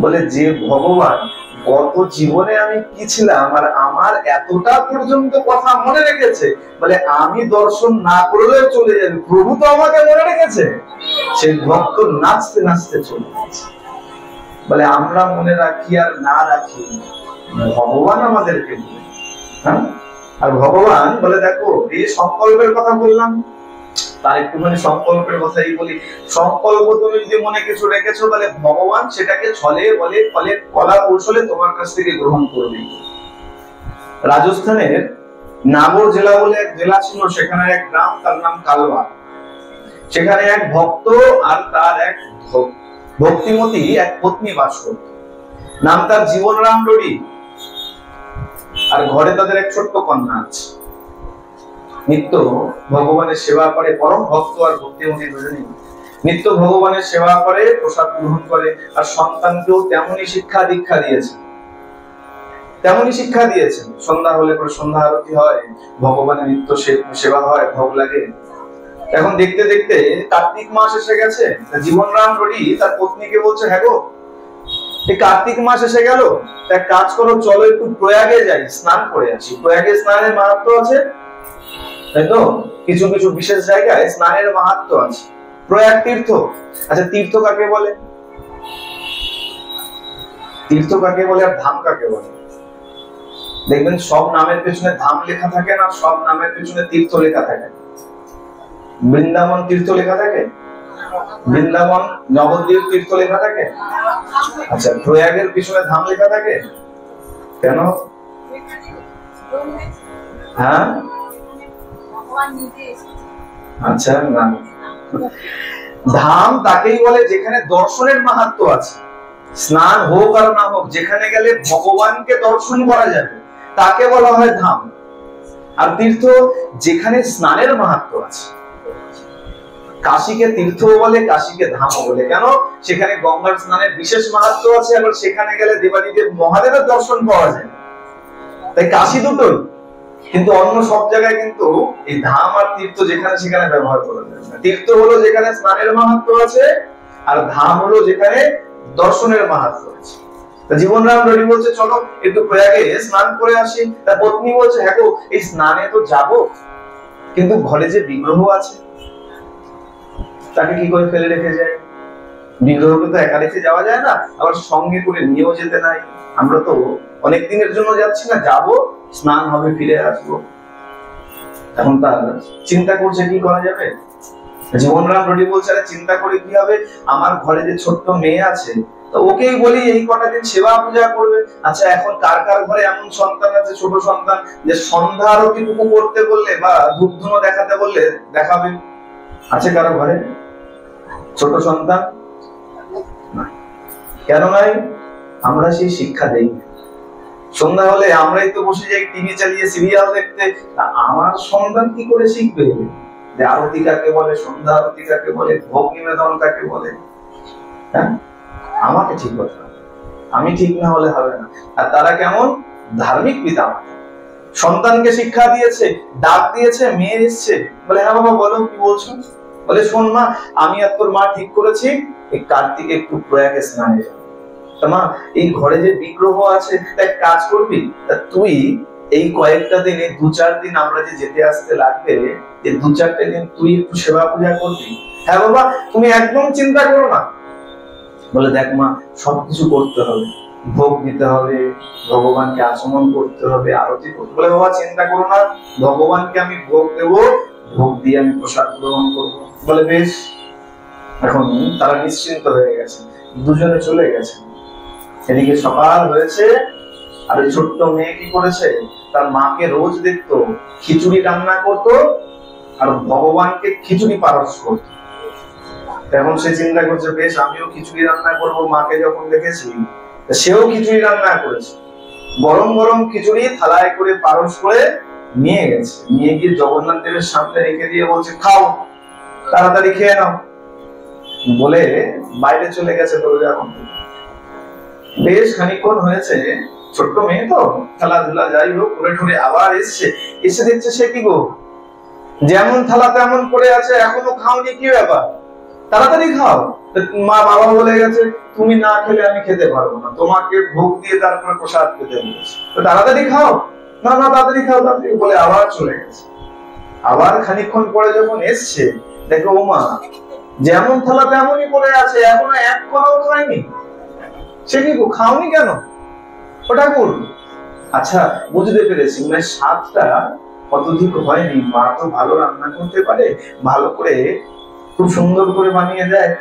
বলে যে ভগবান গত জীবনে আমি কি ছিলাম আর আমার এতটা পর্যন্ত কথা মনে রেখেছে, বলে আমি দর্শন না করলেও চলে যাবে, প্রভু তো আমাকে মনে রেখেছে। সেই ভক্ত নাচতে নাচতে চলে গেছে। বলে আমরা মনে রাখি আর না রাখি, ভগবান আমাদেরকে বলে। হ্যাঁ, আর ভগবান বলে দেখো এই সংকল্পের কথা বললাম, তার একটুখানি সংকল্পের কথাই বলি। সংকল্প তুমি যদি মনে কিছু রেখেছো, তাহলে ভগবান সেটাকে ছলে বলে ফলে কলা কৌশলে তোমার কাছ থেকে গ্রহণ করবে। রাজস্থানের নাগর জেলা বলে এক জেলা ছিল, সেখানে এক গ্রাম, তার নাম কালবা। সেখানে এক ভক্ত আর তার এক ভক্তিমতী এক পত্নী বাস করত। নাম তার জীবন রাম ডোরি। আর ঘরে তাদের এক ছোট্ট কন্যা আছে। নিত্য ভগবানের সেবা করে, পরম ভক্ত আর ভক্তিমতী দুজনেই নিত্য ভগবানের সেবা করে, প্রসাদ গ্রহণ করে, আর সন্তানকেও তেমনই শিক্ষা দীক্ষা দিয়েছে, তেমনই শিক্ষা দিয়েছেন। সন্ধ্যা হলে পরে সন্ধ্যা আরতি হয়, ভগবানের নিত্য সেবা হয়, ভোগ লাগে। এখন দেখতে দেখতে কার্তিক মাস এসে গেছে। জীবন রাম রডি তার পত্নীকে বলছে, হ্যাঁ গো এই কার্তিক মাস এসে গেল, এক কাজ করো, চলো একটু প্রয়াগে যাই, স্নান করে আসি। প্রয়াগে স্নানের মাহাত্ম্য আছে, তাই তো? কিছু কিছু বিশেষ জায়গায় স্নানের মাহাত্ম্য আছে। প্রয়াগ তীর্থ। আচ্ছা তীর্থ কাকে বলে? তীর্থ কাকে বলে আর ধাম কাকে বলে? দেখবেন সব নামের পেছনে ধাম লেখা থাকে না, সব নামের পেছনে তীর্থ লেখা থাকে। বৃন্দাবন তীর্থ লেখা থাকে, বৃন্দাবন নবদ্বীপ তীর্থ লেখা থাকে। আচ্ছা প্রয়াগের পিছনে ধাম লেখা থাকে কেন? হ্যাঁ আচ্ছা না, ধাম তাকেই বলে যেখানে দর্শনের মাহাত্ম্য আছে। স্নান হোক আর না হোক, যেখানে গেলে ভগবানকে দর্শন করা যাবে তাকে বলা হয় ধাম। আর তীর্থ যেখানে স্নানের মাহাত্ম্য আছে। কাশীকে তীর্থ বলে, কাশীকে ধাম বলে। কেন? সেখানে গঙ্গার স্নানের বিশেষ মাহাত্ম্য আছে, আবার সেখানে গেলে দেবাদিদেব মহাদেবের দর্শন পাওয়া যায়। তাই কাশী দুটোই, কিন্তু অন্য সব জায়গায় কিন্তু এই ধাম আর তীর্থ যেখানে সেখানে ব্যবহার করা যায় না। তীর্থ হলো যেখানে স্নানের মাহাত্ম্য আছে, আর ধাম হলো যেখানে দর্শনের মাহাত্ম্য আছে। জীবন রাম রডি বলছে চলো একটু প্রয়াগে স্নান করে আসি। তার পত্নী বলছে হ্যাঁ গো এই স্নানে তো যাবো, কিন্তু ঘরে যে বিগ্রহ আছে তাকে কি করে ফেলে রেখে যায়? বিগ্রহকে তো একা রেখে যাওয়া যায় না, আবার সঙ্গে করে নিয়েও যেতে নাই। আমরা তো অনেক দিনের জন্য যাচ্ছি না, যাবো স্নান হবে ফিরে আসবো। এখন তার চিন্তা করছে কি করা যাবে। জীবনরাম রডি বলছে, আরে চিন্তা করে কি হবে, আমার ঘরে যে ছোট্ট মেয়ে আছে, তো ওকেই বলি এই কটা দিন সেবা পূজা করবে। আচ্ছা এখন কার কার ঘরে এমন সন্তান আছে, ছোট সন্তান, যে সন্ধ্যা আরতিটুকু করতে বললে বা ধূপ ধুনো দেখাতে বললে দেখাবে? আছে কারো ঘরে ছোট সন্তান? কেন নাই? আমরা সেই শিক্ষা দেই। সন্ধ্যা হলে আমরাই তো বসে যাই টিভি চালিয়ে সিরিয়াল দেখতে। আমার সন্তান কি করে শিখবে যে আরতি কাকে বলে, সন্ধ্যা আরতি কাকে বলে, ভোগ নিবেদন কাকে বলে? হ্যাঁ, আমাকে ঠিক করতে হবে, আমি ঠিক না হলে হবে না। আর তারা কেমন ধার্মিক পিতা, সন্তানকে শিক্ষা দিয়েছে, ডাক দিয়েছে, মেয়ে এসছে, বলে হ্যাঁ বাবা বলো কি বলছো? বলে শোন মা, আমি আর তোর মা ঠিক করেছি এই কার্তিকে একটু প্রয়াগে স্নানে যাবো। মা এই ঘরে যে বিগ্রহ আছে এক কাজ করবি, তুই এই কয়েকটা দিন, এই 2-4 দিন আমরা যে যেতে আসতে লাগবে, এই 2-4টে দিন তুই একটু সেবা পূজা করবি। হ্যাঁ বাবা, তুমি একদম চিন্তা করো না। বলে দেখ মা, সবকিছু করতে হবে, ভোগ দিতে হবে, ভগবানকে আচমন করতে হবে, আরতি করতে। বলে বাবা চিন্তা করো না, ভগবানকে আমি ভোগ দেবো, ভোগ দিয়ে আমি প্রসাদ গ্রহণ করবো। বলে বেশ। এখন তারা নিশ্চিন্ত হয়ে গেছে, দুজনে চলে গেছে। এদিকে সকাল হয়েছে, আর ওই ছোট্ট মেয়ে কি করেছে, তার মাকে রোজ দেখতো খিচুড়ি রান্না করতো আর ভগবানকে খিচুড়ি পারস করতো। এখন সে চিন্তা করছে, বেশ আমিও খিচুড়ি রান্না করব। মাকে যখন দেখেছি সেও খিচুড়ি রান্না করেছে, গরম গরম খিচুড়ি থালায় করে পারস করে নিয়ে গেছে, নিয়ে গিয়ে জগন্নাথ দেবের সামনে রেখে দিয়ে বলছে খাও, তাড়াতাড়ি খেয়ে নাও। বলে বাইরে চলে গেছে দরজা বন্ধ। বেশ খানিকক্ষণ হয়েছে, ছোট্ট মেয়ে তো খেলাধুলা যাই হোক করে ঠুরে আবার এসছে, এসে দেখছে সে কি গো, যেমন থালা তেমন পড়ে আছে, এখনো খাওনি, কি ব্যাপার? তাড়াতাড়ি খাও। মা বাবা বলে গেছে তুমি না খেলে আমি খেতে পারবো না, তোমাকে ভোগ দিয়ে তারপরে প্রসাদ পেতে বলেছে, তো তাড়াতাড়ি খাও। না না তাড়াতাড়ি খাও, তাড়াতাড়ি বলে আবার চলে গেছে। আবার খানিকক্ষণ পরে যখন এসছে, দেখো ও মা যেমন থালা তেমনই পড়ে আছে, এখনো এক কণাও খায়নি। সে কি গো, খাওনি কেন? ওটা করুন। আচ্ছা বুঝতে পেরেছি, মানে স্বাদটা অত্যধিক হয়নি, মা তো ভালো রান্না করতে পারে, ভালো করে খুব সুন্দর করে বানিয়ে দেয়।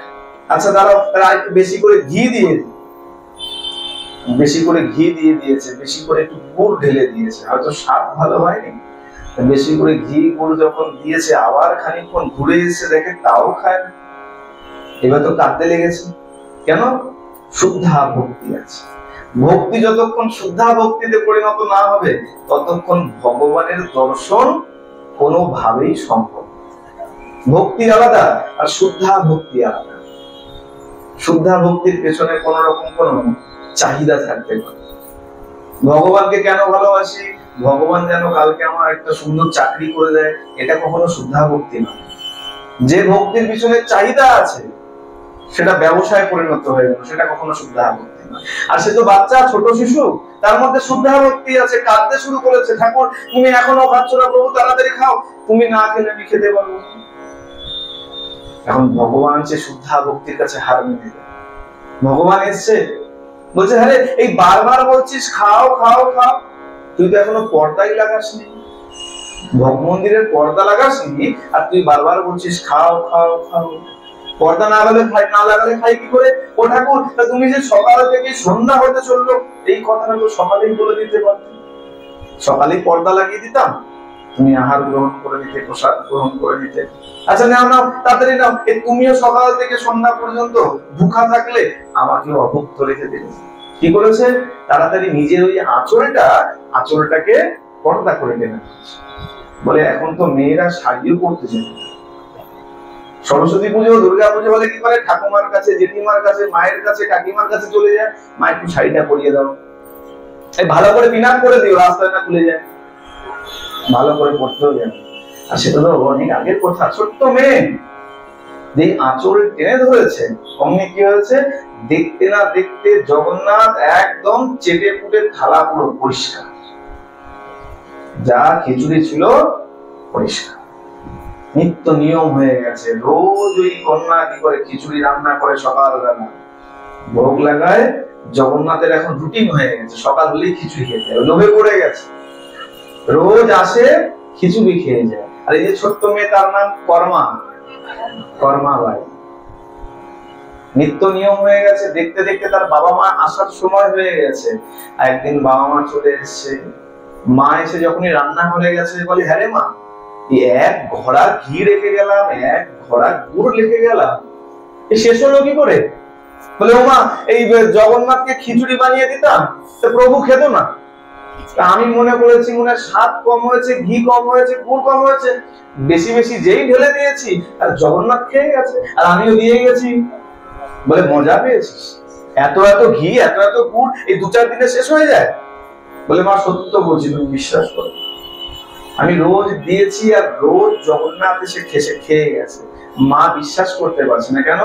আচ্ছা দাঁড়াও, তারা একটু বেশি করে ঘি দিয়ে, বেশি করে ঘি দিয়ে দিয়েছে, বেশি করে একটু গুড় ঢেলে দিয়েছে, হয়তো স্বাদ ভালো হয়নি। বেশি করে ঘি গুড় যখন দিয়েছে, আবার খানিকক্ষণ ঘুরে এসে দেখে তাও খায় না। এবার তো কাঁদতে লেগেছে। কেন? শুদ্ধা ভক্তি আছে। ভক্তি যতক্ষণ শুদ্ধা ভক্তিতে পরিণত না হবে, ততক্ষণ ভগবানের দর্শন কোনোভাবেই সম্ভব। ভক্তি আলাদা আর শুদ্ধা ভক্তি আলাদা। শুদ্ধা ভক্তির পেছনে কোন রকম কোন চাহিদা থাকতে পারে। ভগবানকে কেন ভালোবাসি, ভগবান যেন কালকে আমার একটা সুন্দর চাকরি করে দেয়, এটা কখনো শুদ্ধা ভক্তি নয়। যে ভক্তির পিছনে চাহিদা আছে সেটা ব্যবসায় পরিণত হয়ে গেল, সেটা কখনো শুদ্ধা ভক্তি নয়। আর সে তো বাচ্চা, ছোট শিশু, তার মধ্যে শুদ্ধা ভক্তি আছে, কাঁদতে শুরু করেছে, ঠাকুর তুমি এখনো খাচ্ছ না, প্রভু তাড়াতাড়ি খাও, তুমি না খেলে আমি খেতে পারবো। এখন ভগবান সে শুদ্ধা ভক্তির কাছে হার মেনে যায়। ভগবান এসছে, বলছে আরে এই বারবার বলছিস খাও খাও খাও, তুই তো এখনো পর্দাই লাগাসনি, মন্দিরের পর্দা লাগাসনি, আর তুই বারবার বলছিস খাও খাও খাও। পর্দা না লাগালে খাই, না লাগালে খাই কি করে? ও ঠাকুর, তুমি যে সকাল থেকে সন্ধ্যা হতে চললো, এই কথাটা তো সকালেই বলে দিতে পারতে, সকালেই পর্দা লাগিয়ে দিতাম, তুমি আহার গ্রহণ করে নিতে, প্রসাদ গ্রহণ করে নিতে। আচ্ছা নাও নাও, তাড়াতাড়ি নাও। তুমিও সকাল থেকে সন্ধ্যা পর্যন্ত ভুখা থাকলে আমাকে অভুক্ত রেখে দিলে। কি করেছে? তাড়াতাড়ি নিজের ওই আঁচলটাকে পর্দা করে দেবে। বলে এখন তো মেয়েরা শাড়িও পরতে চায়। সরস্বতী পুজো, দুর্গা পুজো হলে কি করে, ঠাকুমার কাছে, জেঠিমার কাছে, মায়ের কাছে, কাকিমার কাছে চলে যায়, মা একটু শাড়িটা পরিয়ে দাও, ভালো করে পিনাক করে দিও, রাস্তায় না খুলে যায়, ভালো করে পড়তেও জানে। আর সেটা তো অনেক আগের কথা। ছোট্ট মেয়ে যে আঁচল টেনে ধরেছে, অমনি কি হয়েছে, দেখতে না দেখতে জগন্নাথ একদম চেটে পুটে থালা পুরো পরিষ্কার, যা খিচুড়ি ছিল পরিষ্কার, নিত্য নিয়ম হয়ে গেছে। রোজ ওই কন্যা কি করে খিচুড়ি রান্না করে সকালবেলা ভোগ লাগায়। জগন্নাথের এখন রুটিন হয়ে গেছে, সকাল হলেই খিচুড়ি খেতে, লোভে পড়ে গেছে, রোজ আসে খিচুড়ি খেয়ে যায়। আর এই যে ছোট্ট মেয়ে, তার নাম কর্মা, কর্মাবাই নিত্য নিয়ম হয়ে গেছে, দেখতে দেখতে তার বাবা মা আসার সময় হয়ে গেছে। একদিন বাবা মা চলে এসছে, মা এসে যখনই রান্না হয়ে গেছে বলে, হ্যাঁ রে মা, এক ঘড়া ঘি রেখে গেলাম, এক ঘড়া গুড় রেখে গেলাম, শেষ হলো কি করে? বলে, ও মা, এই জগন্নাথকে খিচুড়ি বানিয়ে দিতাম তো প্রভু খেত না, আমি মনে করেছি মনে স্বাদ কম হয়েছে, ঘি কম হয়েছে, গুড় কম হয়েছে, বেশি বেশি যেই ঢেলে দিয়েছি আর জগন্নাথ খেয়ে গেছে আর আমিও দিয়ে গেছি। বলে, মজা পেয়েছিস? এত এত ঘি, এত এত গুড় এই 2-4 দিনে শেষ হয়ে যায়? বলে, মা সত্য বলছি, তুমি বিশ্বাস করো, আমি রোজ দিয়েছি আর রোজ জগন্নাথ এসে খেয়ে গেছে। মা বিশ্বাস করতে পারছে না। কেন?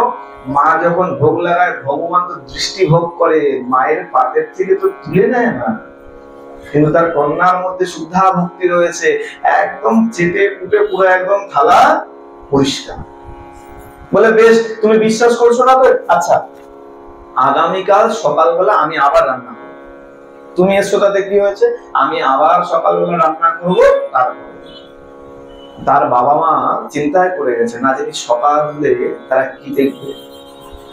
মা যখন ভোগ লাগায় ভগবান তো দৃষ্টি ভোগ করে, মায়ের পাতের থেকে তো তুলে নেয় না, কিন্তু তার কন্যার মধ্যে শুদ্ধা ভক্তি রয়েছে, একদম চেটে পুটে পুরো একদম থালা পরিষ্কার। বলে, বেশ, তুমি বিশ্বাস করছো না তো? আচ্ছা, আগামীকাল সকালবেলা আমি আবার রান্না করবো, তুমি এসছো তাতে কি হয়েছে, আমি আবার সকালবেলা রান্না করবো। তার বাবা মা চিন্তায় পড়ে গেছে, না জানি সকাল হলে তারা কি দেখবে,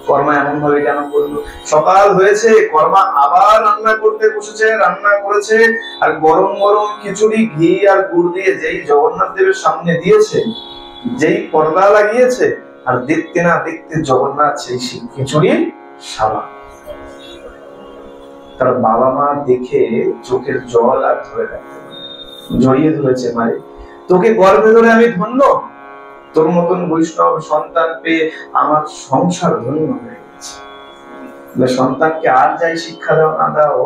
কর্মা এমন ভাবে কেন করলো। সকাল হয়েছে, কর্মা আবার রান্না করতে বসেছে, রান্না করেছে, আর গরম গরম খিচুড়ি ঘি আর গুড় দিয়ে যেই জগন্নাথ দেবের সামনে দিয়েছে, যেই পর্দা লাগিয়েছে, আর দেখতে না দেখতে জগন্নাথ সেই খিচুড়ির সাবা। তার বাবা মা দেখে চোখের জল আর ধরে রাখতে, জড়িয়ে ধরেছে, মারে তোকে গর্ভে ধরে আমি ধন্য, তোর মতন বৈষ্ণব সন্তান পেয়ে আমার সংসার ধন্য হয়ে গেছে। সন্তানকে আর যাই শিক্ষা দাও না দাও,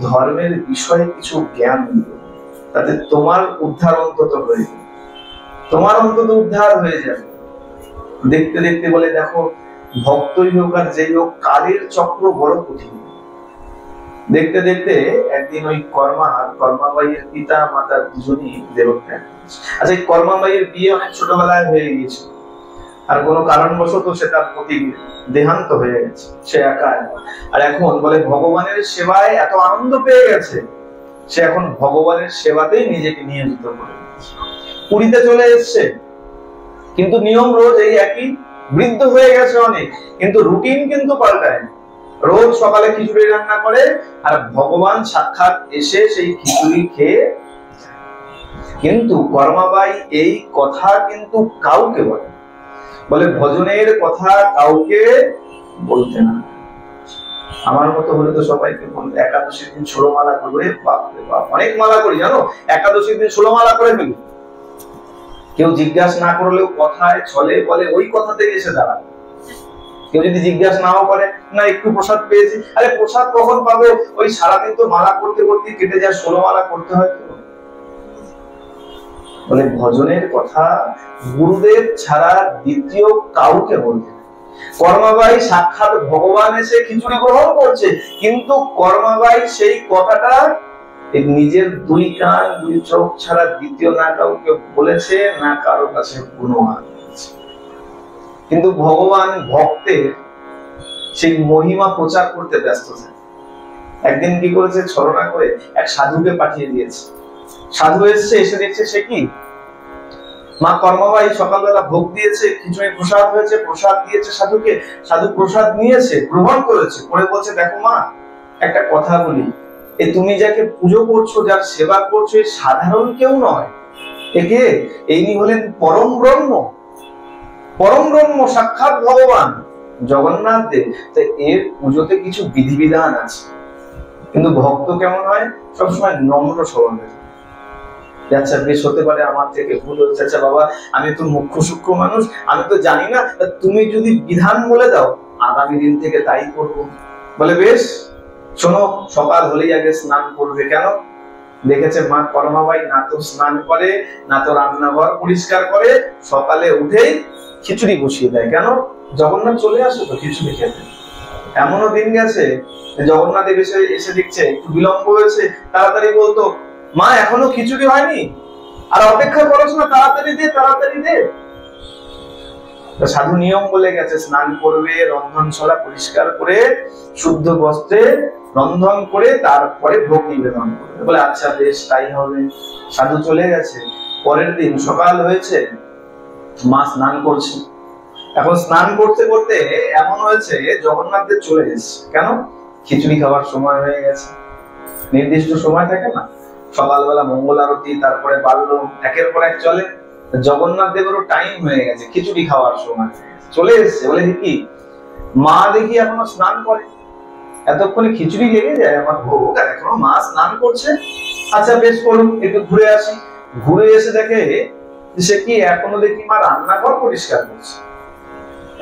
ধর্মের বিষয়ে কিছু জ্ঞান দিও, তাতে তোমার উদ্ধার অন্তত হয়ে যাবে, তোমার অন্তত উদ্ধার হয়ে যাবে। দেখতে দেখতে বলে, দেখো, ভক্তই হোক আর যেই হোক, কালের চক্র বড় কঠিন। দেখতে দেখতে একদিন ওই কর্মাবাইয়ের পিতা মাতা দুজনই দেবজ্ঞান। আচ্ছা, এই কর্মাবাইয়ের বিয়ে অনেক ছোটবেলায় হয়ে গিয়েছে, আর কোনো কারণবশত সে তার প্রতি দেহান্ত হয়ে গেছে, সে একা। আর এখন বলে ভগবানের সেবায় এত আনন্দ পেয়ে গেছে, সে এখন ভগবানের সেবাতেই নিজেকে নিয়োজিত করে পুরীতে চলে এসছে। কিন্তু নিয়ম রোজ এই একই, বৃদ্ধ হয়ে গেছে অনেক, কিন্তু রুটিন কিন্তু পাল্টায়। রোজ সকালে খিচুড়ি রান্না করে, আর ভগবান সাক্ষাৎ এসে সেই খিচুড়ি খেয়ে। কিন্তু কর্মাবাই এই কথা কিন্তু কাউকে বলে ভজনের কথা কাউকে বলতে না। আমার মতো হলে তো সবাইকে বলতে, একাদশীর দিন 16 মালা করবে, বাপরে বাপ, অনেক মালা করি জানো, একাদশীর দিন 16 মালা করে ফেলি। কেউ জিজ্ঞাসা না করলেও কথায় ছলে বলে ওই কথা থেকে এসে দাঁড়ায়। কেউ যদি জিজ্ঞাসা নাও করে, না একটু প্রসাদ পেয়েছি, আরে প্রসাদ কখন পাবো, ওই সারাদিন তো মালা করতে করতে কেটে যায়, 16 মালা করতে হয় তো। বলে ভজনের কথা গুরুদেব ছাড়া দ্বিতীয় কাউকে বলতে। কর্মাবাই সাক্ষাৎ ভগবান এসে খিচুড়ি গ্রহণ করছে, কিন্তু কর্মাবাই সেই কথাটা নিজের 2 কান 2 চোখ ছাড়া দ্বিতীয় না কাউকে বলেছে, না কারো কাছে গুণগান করেছে। কিন্তু ভগবান ভক্তের সেই মহিমা প্রচার করতে ব্যস্ত থাকে। একদিন কি করেছে, ছলনা করে এক সাধুকে পাঠিয়ে দিয়েছে। সাধু এসছে, এসে দেখছে সে কি, মা কর্মাবাই সকালবেলা ভোগ দিয়েছে, খিচুড়ি প্রসাদ হয়েছে, প্রসাদ দিয়েছে সাধুকে, সাধু প্রসাদ নিয়েছে, গ্রহণ করেছে, করে বলছে, দেখো মা, একটা কথা বলি, তুমি যাকে পুজো করছো, যার সেবা করছো, সাধারণ কেউ নয়, একে ইনি হলেন পরম ব্রহ্ম, পরম ব্রহ্ম সাক্ষাৎ ভগবান জগন্নাথ দেব। তাই এর পুজোতে কিছু বিধিবিধান আছে। কিন্তু ভক্ত কেমন হয়, সবসময় নম্র স্বভাবের। আচ্ছা, বেশ, হতে পারে আমার থেকে ভুল হচ্ছে, আচ্ছা বাবা, আমি তো মুখ্য সূক্ষ্ম মানুষ, আমি তো জানি না, তুমি যদি বিধান বলে দাও, আগামী দিন থেকে তাই করবো। বলে, বেশ, শোনো, সকাল হলেই আগে স্নান করবে। কেন? দেখেছে মা কর্মাবাই না তো স্নান করে, না তো রান্নাঘর পরিষ্কার করে, সকালে উঠেই খিচুড়ি বসিয়ে দেয়। কেন? জগন্নাথ চলে আসে তো খিচুড়ি খেতে। এমনও দিন গেছে জগন্নাথ এসে দেখছে একটু বিলম্ব হয়েছে, তাড়াতাড়ি বলতো, মা এখনো খিচুড়ি হয়নি, আর অপেক্ষা করছ না, তাড়াতাড়ি দে, তাড়াতাড়ি দে। সাধু নিয়ম বলে গেছে, স্নান করবে, রন্ধনশালা পরিষ্কার করে শুদ্ধ বস্ত্রে রন্ধন করে তারপরে ভোগ নিবেদন করবে। বলে, আচ্ছা বেশ, তাই হবে। সাধু চলে গেছে। পরের দিন সকাল হয়েছে, মা স্নান করছে, এখন স্নান করতে করতে এমন হয়েছে জগন্নাথ দেব চলে এসেছে। কেন? খিচুড়ি খাওয়ার সময় হয়ে গেছে। নির্দিষ্ট সময় থাকে না, সকালবেলা মঙ্গল আরতি, তারপরে বাল্য, একের পর এক চলে। জগন্নাথ দেবেরও টাইম হয়ে গেছে, খিচুড়ি খাওয়ার সময় চলে এসেছে। বলে কি মা দেখি এখনো স্নান করে, এতক্ষণে খিচুড়ি লেগে যায় আমার ভোগ, আর এখনো মা স্নান করছে। আচ্ছা বেশ, করুন, একটু ঘুরে আসি। ঘুরে এসে দেখে সে কি এখনো দেখি মা রান্নাঘর পরিষ্কার করছে,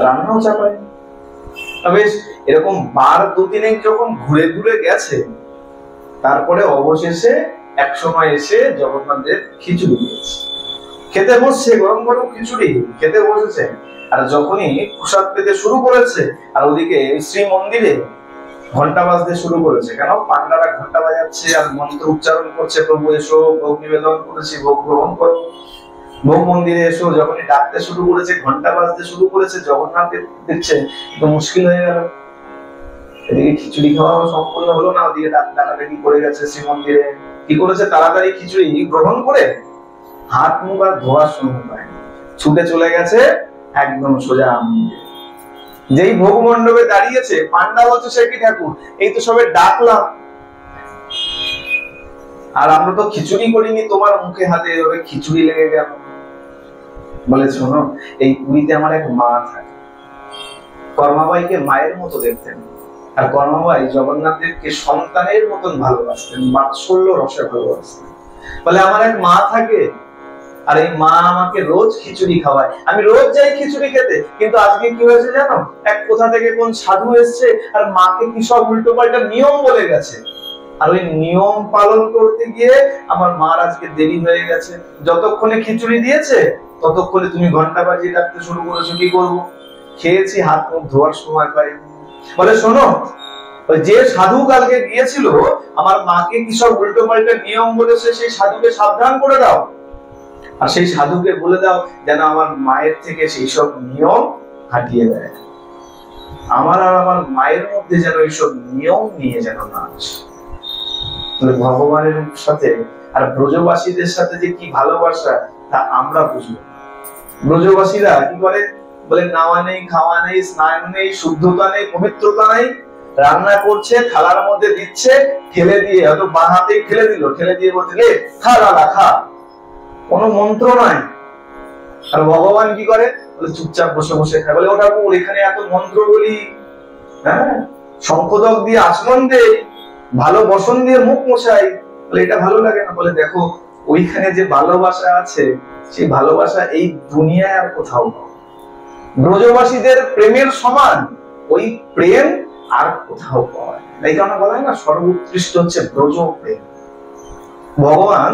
রান্নাও চাপায়নি। বেশ, এরকম বার দুদিনে যখন ঘুরে ঘুরে গেছে, তারপরে অবশেষে এক সময় এসে জগন্নাথ দেব খিচুড়ি দিয়েছে। খেতে বসছে, গরম গরম খিচুড়ি খেতে বসেছে। আর যখনই প্রসাদ পেতে শুরু করেছে, আর ওদিকে শ্রী মন্দিরে ঘন্টা বাজতে শুরু করেছে। কেন? পান্ডারা ঘন্টা বাজাচ্ছে আর মন্ত্র উচ্চারণ করছে, প্রভু এসো, ভোগ নিবেদন করেছি, ভোগ গ্রহণ করো। ভোগ মন্দিরে এসো যখনই ডাকতে শুরু করেছে, ঘন্টা বাজতে শুরু করেছে, জগন্নাথ দেখছে তো মুশকিল হয়ে গেল। এদিকে খিচুড়ি খাওয়া সম্পূর্ণ হলো না, ওদিকে ডাকাডাকি করে গেছে শ্রীমন্দিরে। কি করেছে? তাড়াতাড়ি খিচুড়ি গ্রহণ করে হাত মুখ আর ধোয়ার সময় পায়নি, ছুটে চলে গেছে একদম সোজা মন্দিরে। যেই ভোগ মণ্ডপে দাঁড়িয়েছে, পান্ডা বলছে সে কি ঠাকুর, এই তো সবে ডাকলাম, আর আমরা তো খিচুড়ি করিনি, তোমার মুখে হাতে এভাবে খিচুড়ি লেগে গেল। বলে শোনো, এই পুরীতে আমার এক মা থাকে, কর্মাবাইকে মায়ের মতো দেখতেন, আর কর্মাবাই জগন্নাথ দেবকে সন্তানের মতন ভালোবাসতেন, বাৎসল্য রসে ভালোবাসতেন। বলে আমার এক মা থাকে, আর এই মা আমাকে রোজ খিচুড়ি খাওয়ায়, আমি রোজ যাই খিচুড়ি খেতে। কিন্তু আজকে কি হয়েছে জানো? এক কোথা থেকে কোন সাধু এসছে আর মাকে কি সব উল্টো পাল্টা নিয়ম বলে গেছে, আর ওই নিয়ম পালন করতে গিয়ে আমার মার আজকে দেরি হয়ে গেছে। যতক্ষণে খিচুড়ি দিয়েছে ততক্ষণে তুমি ঘন্টা বাজিয়ে ডাকতে শুরু করেছো। কি করবো? খেয়েছি, হাত মুখ ধোয়ার সময় পাই। বলে শোনো, যে সাধু কালকে গিয়েছিল আমার মাকে কি সব উল্টো পাল্টা নিয়ম বলেছে, সেই সাধুকে সাবধান করে দাও, আর সেই সাধুকে বলে দাও যেন আমার মায়ের থেকে সেই সব নিয়ম হাটিয়ে দেয়। আমার আর আমার মায়ের মধ্যে যেন এইসব নিয়ম নিয়ে যেন না আসে। ভগবানের সাথে আর ব্রজবাসীদের সাথে যে কি ভালোবাসা তা আমরা বুঝবো। ব্রজবাসীরা কি করে? বলে নাওয়া নেই, খাওয়া নেই, স্নান নেই, শুদ্ধতা নেই, পবিত্রতা নেই। রান্না করছে, থালার মধ্যে দিচ্ছে, ঠেলে দিয়ে, হয়তো বাঁ হাতে ঠেলে দিল, ঠেলে দিয়ে বলছে খা দাদা খা, কোনো মন্ত্র নয়। আর ভগবান কি করে? বলে চুপচাপ বসে বসে খায়। বলে ওটা এখানে এত মন্ত্র বলি, হ্যাঁ, শঙ্খদক দিয়ে আচমন দেই, ভালো বসন দিয়ে মুখ মোছাই, বলে এটা ভালো লাগে না। বলে দেখো, ওইখানে যে ভালোবাসা আছে, সেই ভালোবাসা এই দুনিয়ায় আর কোথাও নেই। ব্রজবাসীদের প্রেমের সমান ওই প্রেম আর কোথাও পাওয়া যায় না। এই কারণে বলা হয় না, সর্বোৎকৃষ্ট হচ্ছে ব্রজ প্রেম। ভগবান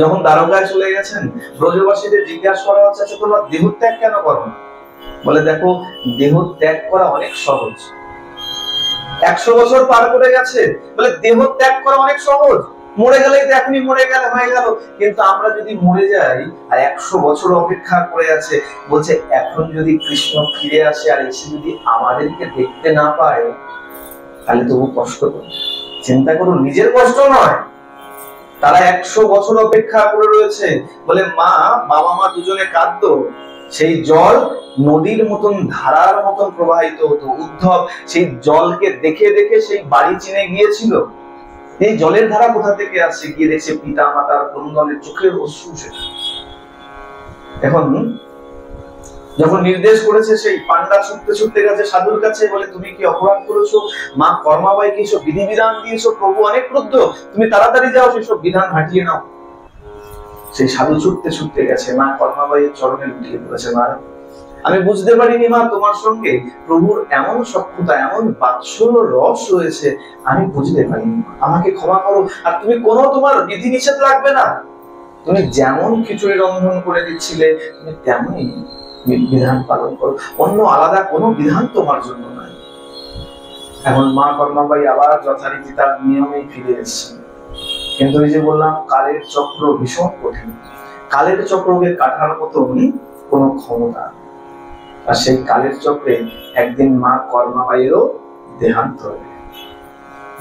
যখন দ্বারকায় চলে গেছেন, ব্রজবাসীদের জিজ্ঞাসা করা হচ্ছে, আচ্ছা তোমরা দেহত্যাগ কেন করো না? বলে দেখো, দেহ ত্যাগ করা অনেক সহজ। 100 বছর পার করে গেছে, বলে দেহ ত্যাগ করা অনেক সহজ, মরে গেলেই তো এখনই মরে গেলে হয়ে গেল। কিন্তু আমরা যদি মরে যাই আর 100 বছর অপেক্ষা করে আছে, বলছে এখন যদি কৃষ্ণ ফিরে আসে আর এসে যদি আমাদেরকে দেখতে না পায়, তাহলে তবু কষ্ট করে। চিন্তা করুন, নিজের কষ্ট নয়, তারা 100 বছর অপেক্ষা করে রয়েছে। বলে মা, বাবা মা দুজনে কাঁদতো, সেই জল নদীর মতন ধারার মতন প্রবাহিত হতো। উদ্ধব সেই জলকে দেখে দেখে সেই বাড়ি চিনে গিয়েছিল। এই জলের ধারা কোথা থেকে আসছে? গিয়ে দেখছে পিতা মাতার ক্রন্দনের চোখের অশ্রু সেটা। এখন যখন নির্দেশ করেছে, সেই পান্ডা ছুটতে ছুটতে গেছে সাধুর কাছে, বলে তুমি কি অপরাধ করেছো? মা কর্মাবাইকে এসব বিধিবিধান দিয়েছো, প্রভু অনেক ক্রুদ্ধ, তুমি তাড়াতাড়ি যাও সেসব বিধান হাঁটিয়ে নাও। সেই সাধু ছুটতে ছুটতে গেছে, মা কর্মাবাইয়ের চরণে লুটিয়ে পড়েছে। মা, আমি বুঝতে পারিনি মা, তোমার সঙ্গে প্রভুর এমন সখ্যতা, এমন বাৎসল্য রস রয়েছে, আমি বুঝতে পারিনি, আমাকে ক্ষমা করো। আর তুমি কোনো তোমার বিধি নিষেধ রাখবে না, তুমি যেমন খিচুড়ি রন্ধন করে দিচ্ছিলে তুমি তেমনই বিধান পালন করো, অন্য আলাদা কোনো বিধান তোমার জন্য নাই। এখন মা কর্মাবাই আবার যথারীতি তার নিয়মেই ফিরে এসেছে। কিন্তু এই যে বললাম, কালের চক্র ভীষণ কঠিন, কালের চক্রকে কাটার মতন কোনো ক্ষমতা। আর সেই কালের চক্রে একদিন মা কর্মাবাইয়েরও দেহান্ত হবে।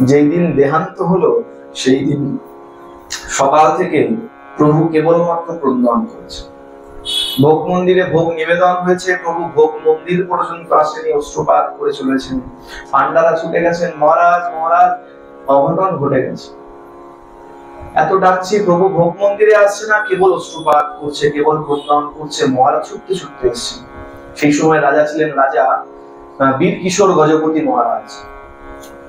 যেই দিন দেহান্ত হলো, সেই দিন সকাল থেকে প্রভু কেবলমাত্র ক্রন্দন করেছে। ভোগ মন্দিরে ভোগ নিবেদন হয়েছে, প্রভু ভোগ মন্দির পর্যন্ত আসেনি, অশ্রুপাত করে চলেছেন। পান্ডারা ছুটে গেছেন, মহারাজ মহারাজ অঘটন ঘটে গেছে। এত ডাকছি, প্রভু ভোগ মন্দিরে আসছে না, কেবল অশ্রুপাত করছে, কেবল প্রণাম করছে। মহারাজ ছুটতে ছুটতে এসেছেন। সেই সময় রাজা ছিলেন রাজা বীর কিশোর গজপতি মহারাজ।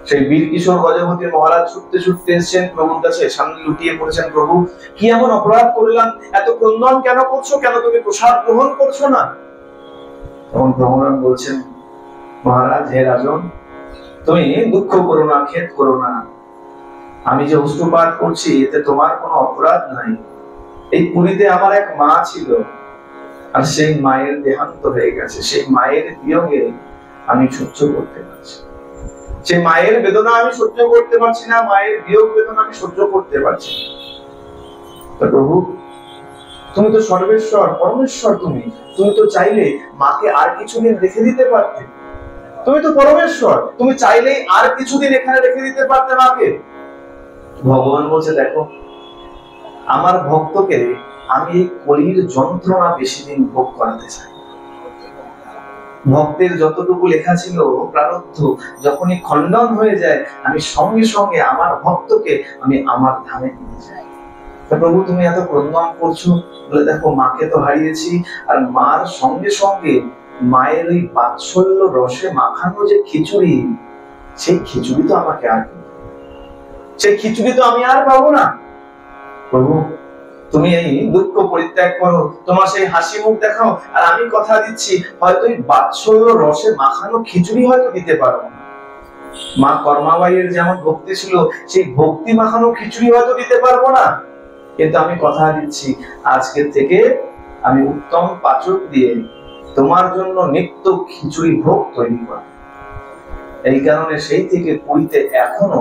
সেই বীর কিশোর গজপতি মহারাজ ছুটতে ছুটতে এসেছেন প্রভুর কাছে, সামনে লুটিয়ে পড়েছেন। প্রভু, কি এমন অপরাধ করলাম, এত ক্রন্দন কেন করছো, কেন তুমি প্রসাদ গ্রহণ করছো না? তখন ভগবান বলছেন, মহারাজ, হে রাজন, তুমি দুঃখ করো না, খেদ করো না। আমি যে অশ্রুপাত করছি এতে তোমার কোনো অপরাধ নাই। এই পুরীতে আমার এক মা ছিল, আর সেই মায়ের দেহান্ত হয়ে গেছে। সেই মায়ের বিয়োগে আমি সহ্য করতে পারছি, সেই মায়ের বেদনা আমি সহ্য করতে পারছি না, মায়ের বিয়োগ বেদনা আমি সহ্য করতে পারছি না। প্রভু, তুমি তো সর্বেশ্বর, পরমেশ্বর, তুমি তো চাইলে মাকে আর কিছুদিন রেখে দিতে পারতে। তুমি তো পরমেশ্বর, তুমি চাইলেই আর কিছুদিন এখানে রেখে দিতে পারতে মাকে। ভগবান বলছে, দেখো, আমার ভক্তকে আমি কলির যন্ত্রণা বেশি দিন ভোগ করাতে চাই। ভক্তের যতটুকু লেখা ছিল প্রারব্ধ, যখনই খণ্ডন হয়ে যায়, আমি সঙ্গে সঙ্গে আমার ভক্তকে আমি আমার ধামে নিয়ে যাই। প্রভু, তুমি এত ক্রন্দন করছো বলে, দেখো, মাকে তো হারিয়েছি, আর মার সঙ্গে সঙ্গে মায়ের ওই বাৎসল্য রসে মাখানো যে খিচুড়ি, সেই খিচুড়ি তো আমাকে আর, সেই খিচুড়ি তো আমি আর পাবো না। প্রভু, তুমি এই দুঃখ পরিত্যাগ করো, তোমার সেই হাসি মুখ দেখাও, আর আমি কথা দিচ্ছি, হয়তো এই বাৎসল্য রসে মাখানো খিচুড়ি হয়তো দিতে পারো না। মা কর্মাবাইয়ের যেমন ভক্তি ছিল, সেই ভক্তি মাখানো খিচুড়ি হয়তো দিতে পারবো না, কিন্তু আমি কথা দিচ্ছি, আজকে থেকে আমি উত্তম পাচক দিয়ে তোমার জন্য নিত্য খিচুড়ি ভোগ তৈরি করব। এই কারণে সেই থেকে পুরীতে এখনো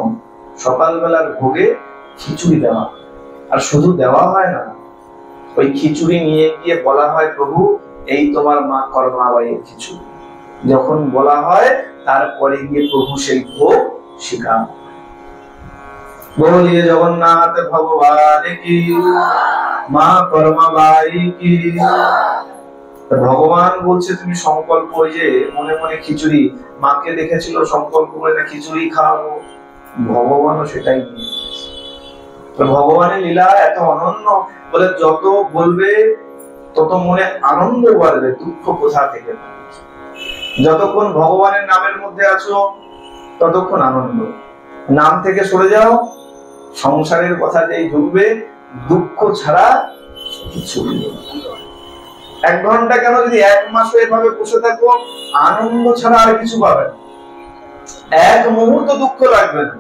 সকালবেলার ভোগে খিচুড়ি দেওয়া, আর শুধু দেওয়া হয় না, ওই খিচুড়ি নিয়ে গিয়ে বলা হয়, প্রভু, এই তোমার মা কর্মাবাইয়ের খিচুড়ি। যখন বলা হয়, তারপরে গিয়ে প্রভু সেই ভোগ স্বীকার। বলিয়ে জগন্নাথ ভগবান কি, মা কর্মাবাই কি। ভগবান বলছে, তুমি সংকল্প, ওই যে মনে মনে খিচুড়ি, মাকে দেখেছিল সংকল্প করে না খিচুড়ি খাওয়াবো, ভগবানও সেটাই নিয়ে। ভগবানের লীলা এত অনন্য, বলে যত বলবে তত মনে আনন্দ বাড়বে, দুঃখ কোথা থেকে। যতক্ষণ ভগবানের নামের মধ্যে আছো ততক্ষণ আনন্দ, নাম থেকে সরে যাও, সংসারের কথা যেই ঢুকবে, দুঃখ ছাড়া কিছু নেই। 1 ঘন্টা কেন, যদি 1 মাসও এভাবে বসে থাকো, আনন্দ ছাড়া আর কিছু পাবে না, 1 মুহূর্ত দুঃখ লাগবে না।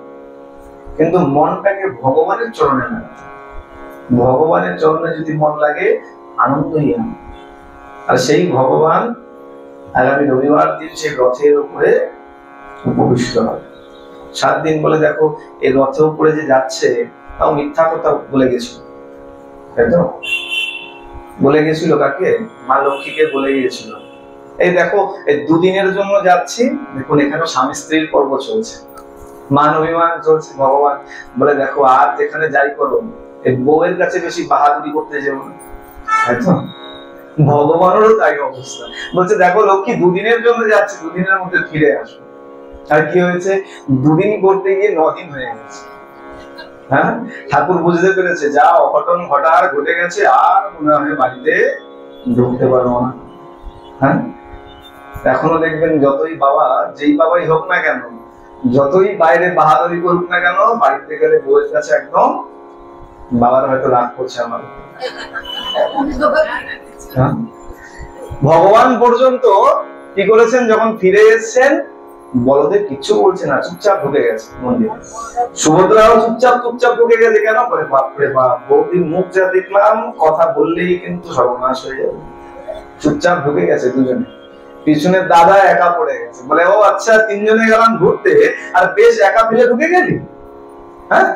কিন্তু মনটাকে ভগবানের চরণে লাগাতে, ভগবানের চরণে যদি মন লাগে, আনন্দই আনন্দ। আর সেই ভগবান আগামী রবিবার দিন সেই রথের উপরে উপবিষ্ট হবে। 7 দিন বলে, দেখো, এই রথের উপরে যে যাচ্ছে, তাও মিথ্যা কথা বলে গেছিল, তাই তো? বলে গেছিল কাকে? মা লক্ষ্মীকে বলে গিয়েছিল, এই দেখো, এই 2 দিনের জন্য যাচ্ছি, দেখুন এখানে স্বামী স্ত্রীর পর্ব চলছে, মান অভিমান চলছে। ভগবান বলে, দেখো, আর যেখানে যাই করো, এই বউয়ের কাছে বেশি বাহাদুরি করতে যেও না, তাই তো? ভগবানেরও তাই অবস্থা, বলছে, দেখো লক্ষ্মী, 2 দিনের জন্য যাচ্ছে, 2 দিনের মধ্যে ফিরে আসো। আর কি হয়েছে? 2 দিন করতে গিয়ে 9 দিন হয়ে গেছে। হ্যাঁ, ঠাকুর বুঝতে পেরেছে, যা অঘটন ঘটার ঘটে গেছে, আর মনে হয় বাড়িতে ঢুকতে পারবো না। হ্যাঁ, এখনো দেখবেন, যতই বাবা, যেই বাবাই হোক না কেন, যতই বাইরে বাহাদুরি করুক না কেন, বাড়িতে গেলে বউয়ের কাছে একদম, বাবার হয়তো রাগ করছে আমার। ভগবান পর্যন্ত কি করেছেন, যখন ফিরে এসেছেন, বলদের কিচ্ছু বলছে না, চুপচাপ ঢুকে গেছে মন্দিরে। সুভদ্রাও চুপচাপ ঢুকে গেছে। কেন? বলে, বাপরে বাপ, বৌদির মুখ যা দেখলাম, কথা বললেই কিন্তু সর্বনাশ হয়ে যাবে। চুপচাপ ঢুকে গেছে দুজনে। পিছনে দাদা একা পড়ে গেছে, বলে, ও আচ্ছা, 3 জনে গেলাম ঘুরতে, আর বেশ একা ফেলে ঢুকে গেলি? হ্যাঁ,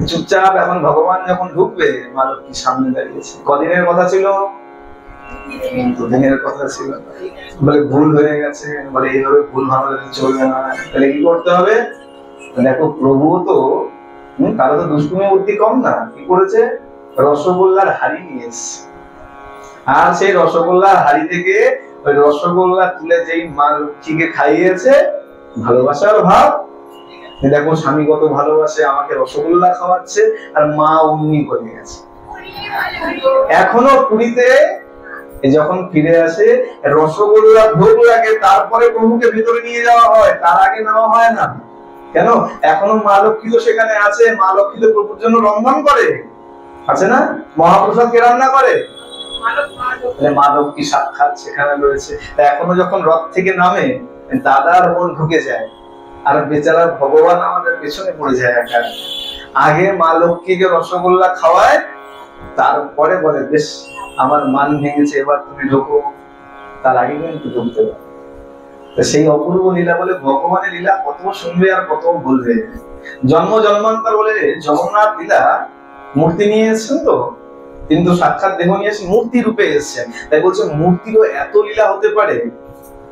চুপচাপ। এখন ভগবান যখন ঢুকবে, মা লক্ষ্মী সামনে দাঁড়িয়েছে। কদিনের কথা ছিল? 2 দিনের কথা ছিল। বলে, ভুল হয়ে গেছে। বলে, এইভাবে ভুল ভাঙলে চলবে না, তাহলে কি করতে হবে? দেখো, প্রভু তো কারো তো দুষ্টুমি বুদ্ধি কম না, কি করেছে? রসগোল্লার হাড়ি নিয়ে এসছে। আর সেই রসগোল্লার হাড়ি থেকে ওই রসগোল্লা তুলে যেই মা লক্ষ্মীকে খাইয়েছে, ভালোবাসার ভাব, দেখো স্বামী কত ভালোবাসে, আমাকে রসগোল্লা খাওয়াচ্ছে, আর মা অমনি করে গেছে। এখনো পুরীতে যখন ফিরে আসে রসগোল্লা ভোগ লাগে, তারপরে প্রভুকে ভিতরে নিয়ে যাওয়া হয়, তার আগে নেওয়া হয় না। কেন? এখনো মা লক্ষ্মী তো সেখানে আছে, মা লক্ষ্মী তো প্রভুর জন্য রন্ধন করে, আছে না? মহাপ্রসাদ কে রান্না করে? মা লক্ষ্মী সাক্ষাৎ সেখানে রয়েছে। এখনো যখন রথ থেকে নামে, দাদার মন ঢুকে যায়, আর বেচারা ভগবান আমাদের পেছনে পড়ে যায় একা। আগে মা লক্ষ্মীকে রসগোল্লা খাওয়ায়, তারপরে বলে বেশ আমার মান ভেঙেছে, এবার তুমি ঢোকো। তার আগে কিন্তু ঢুকতে পারে। সেই অপূর্ব লীলা বলে, ভগবানের লীলা কত শুনবে আর কত বলবে। জন্ম জন্মান্তর বলে জগন্নাথ লীলা মূর্তি নিয়ে এসেছেন তো, কিন্তু সাক্ষাৎ দেহ নিয়ে এসে মূর্তি রূপে এসেছেন। তাই বলছে মূর্তিরও এত লীলা হতে পারে,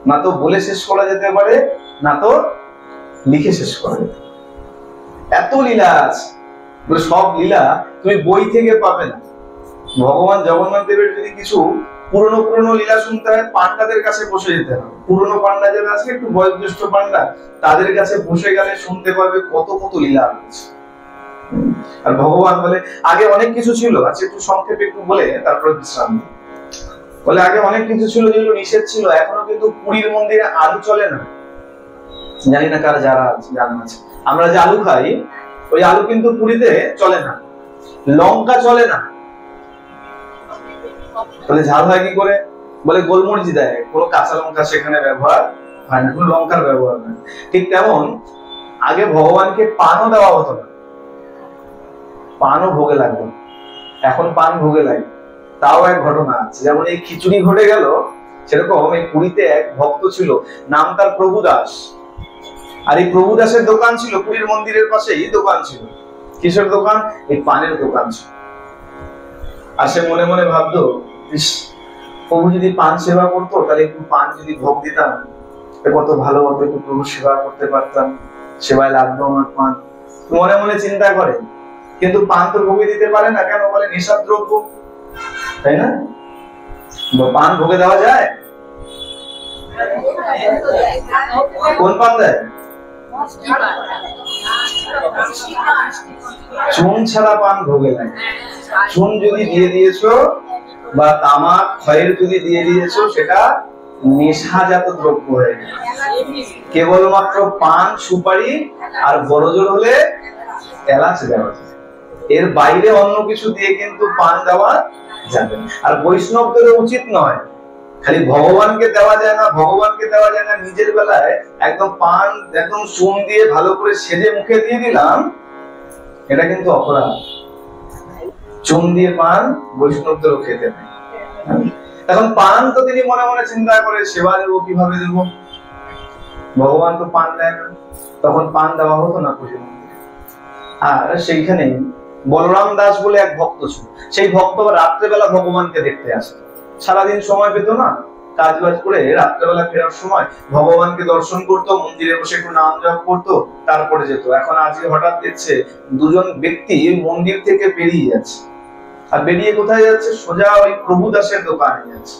না তো বলে শেষ করা যেতে পারে, না তো লিখে শেষ করা যেতে পারে। এত লীলা আছে, সব লীলা তুমি বই থেকে পাবে না। ভগবান জগন্নাথ দেবের যদি কিছু পুরনো পুরনো লীলা শুনতে হয়, পান্ডাদের কাছে বসে যেতে হবে। পুরনো পান্ডা যারা আছে, একটু বয়োজ্যেষ্ঠ পান্ডা, তাদের কাছে বসে গেলে শুনতে পারবে কত কত লীলা আছে। আর ভগবান বলে আগে অনেক কিছু ছিল, আচ্ছা একটু সংক্ষেপে একটু বলে তারপরে বিশ্রাম। বলে আগে অনেক কিছু ছিল যেগুলো নিষেধ ছিল, এখনো কিন্তু পুরীর মন্দিরে আলু চলে না। জানি না কার যারা জানা আছে, আমরা যে আলু খাই ওই আলু কিন্তু পুরীতে চলে না। লঙ্কা চলে না। তাহলে ঝাল হয় কি করে? বলে গোলমরিচ দেয়, কোনো কাঁচা লঙ্কা সেখানে ব্যবহার হয় না, কোনো লঙ্কার ব্যবহার হয়। ঠিক তেমন আগে ভগবানকে পানও দেওয়া হতো না, পানও ভোগে লাগতো, এখন পান ভোগে লাগে। তাও এক ঘটনা আছে, যেমন এই খিচুড়ি ঘটে গেল, সেরকম এই পুরীতে এক ভক্ত ছিল, নাম তার প্রভুদাস। আর এই প্রভুদাসের দোকান ছিল পুরীর মন্দিরের পাশেই দোকান ছিল। কিসের দোকান? এই পানের দোকান ছিল। আর সে মনে মনে ভাবতো, প্রভু যদি পান সেবা করতো, তাহলে একটু পান যদি ভোগ দিতাম কত ভালো হতো, একটু প্রভু সেবা করতে পারতাম, সেবায় লাগতো আমার পান। মনে মনে চিন্তা করে, কিন্তু পান তো ভোগে দিতে পারে না। কেন? বলে নেশার দ্রব্য, তাই না? পান ভোগে দেওয়া যায়? কোন পান দেয়? চুন ছাড়া পান ভোগে লাগে। চুন যদি দিয়ে দিয়েছো বা তামাক খয়ের যদি দিয়ে দিয়েছো, সেটা নেশাজাত দ্রব্য হয়ে যায়। কেবলমাত্র পান, সুপারি আর বড়জোর হলে এলাচ দেওয়া যায়, এর বাইরে অন্য কিছু দিয়ে কিন্তু পান দেওয়া যাবে না। আর বৈষ্ণবদের উচিত নয়, খালি ভগবানকে দেওয়া যায় না, ভগবানকে দেওয়া যায় না, নিজের বেলায় একদম পান একদম চুন দিয়ে ভালো করে সেজে মুখে দিয়ে দিলাম, এটা কিন্তু অপরাধ। চুন দিয়ে পান বৈষ্ণবদেরও খেতে নেই। এখন পান তো তিনি মনে মনে চিন্তা করে, সেবা দেবো কিভাবে দেবো, ভগবান তো পান দেয় না, তখন পান দেওয়া হতো না পুজোর মন্দিরে। আর সেইখানে বলরাম দাস বলে এক ভক্ত ছিল, সেই ভক্ত রাত্রেবেলা ভগবানকে দেখতে আসতো। সারাদিন সময় পেত না, কাজ বাজ করে রাত্রেবেলা ফেরার সময় ভগবানকে দর্শন করতো, মন্দিরে বসে একটু নাম জপ করতো, তারপরে যেত। এখন আজকে হঠাৎ দেখছে দুজন ব্যক্তি মন্দির থেকে বেরিয়ে যাচ্ছে, আর বেরিয়ে কোথায় যাচ্ছে? সোজা ওই প্রভু দাসের দোকানে যাচ্ছে।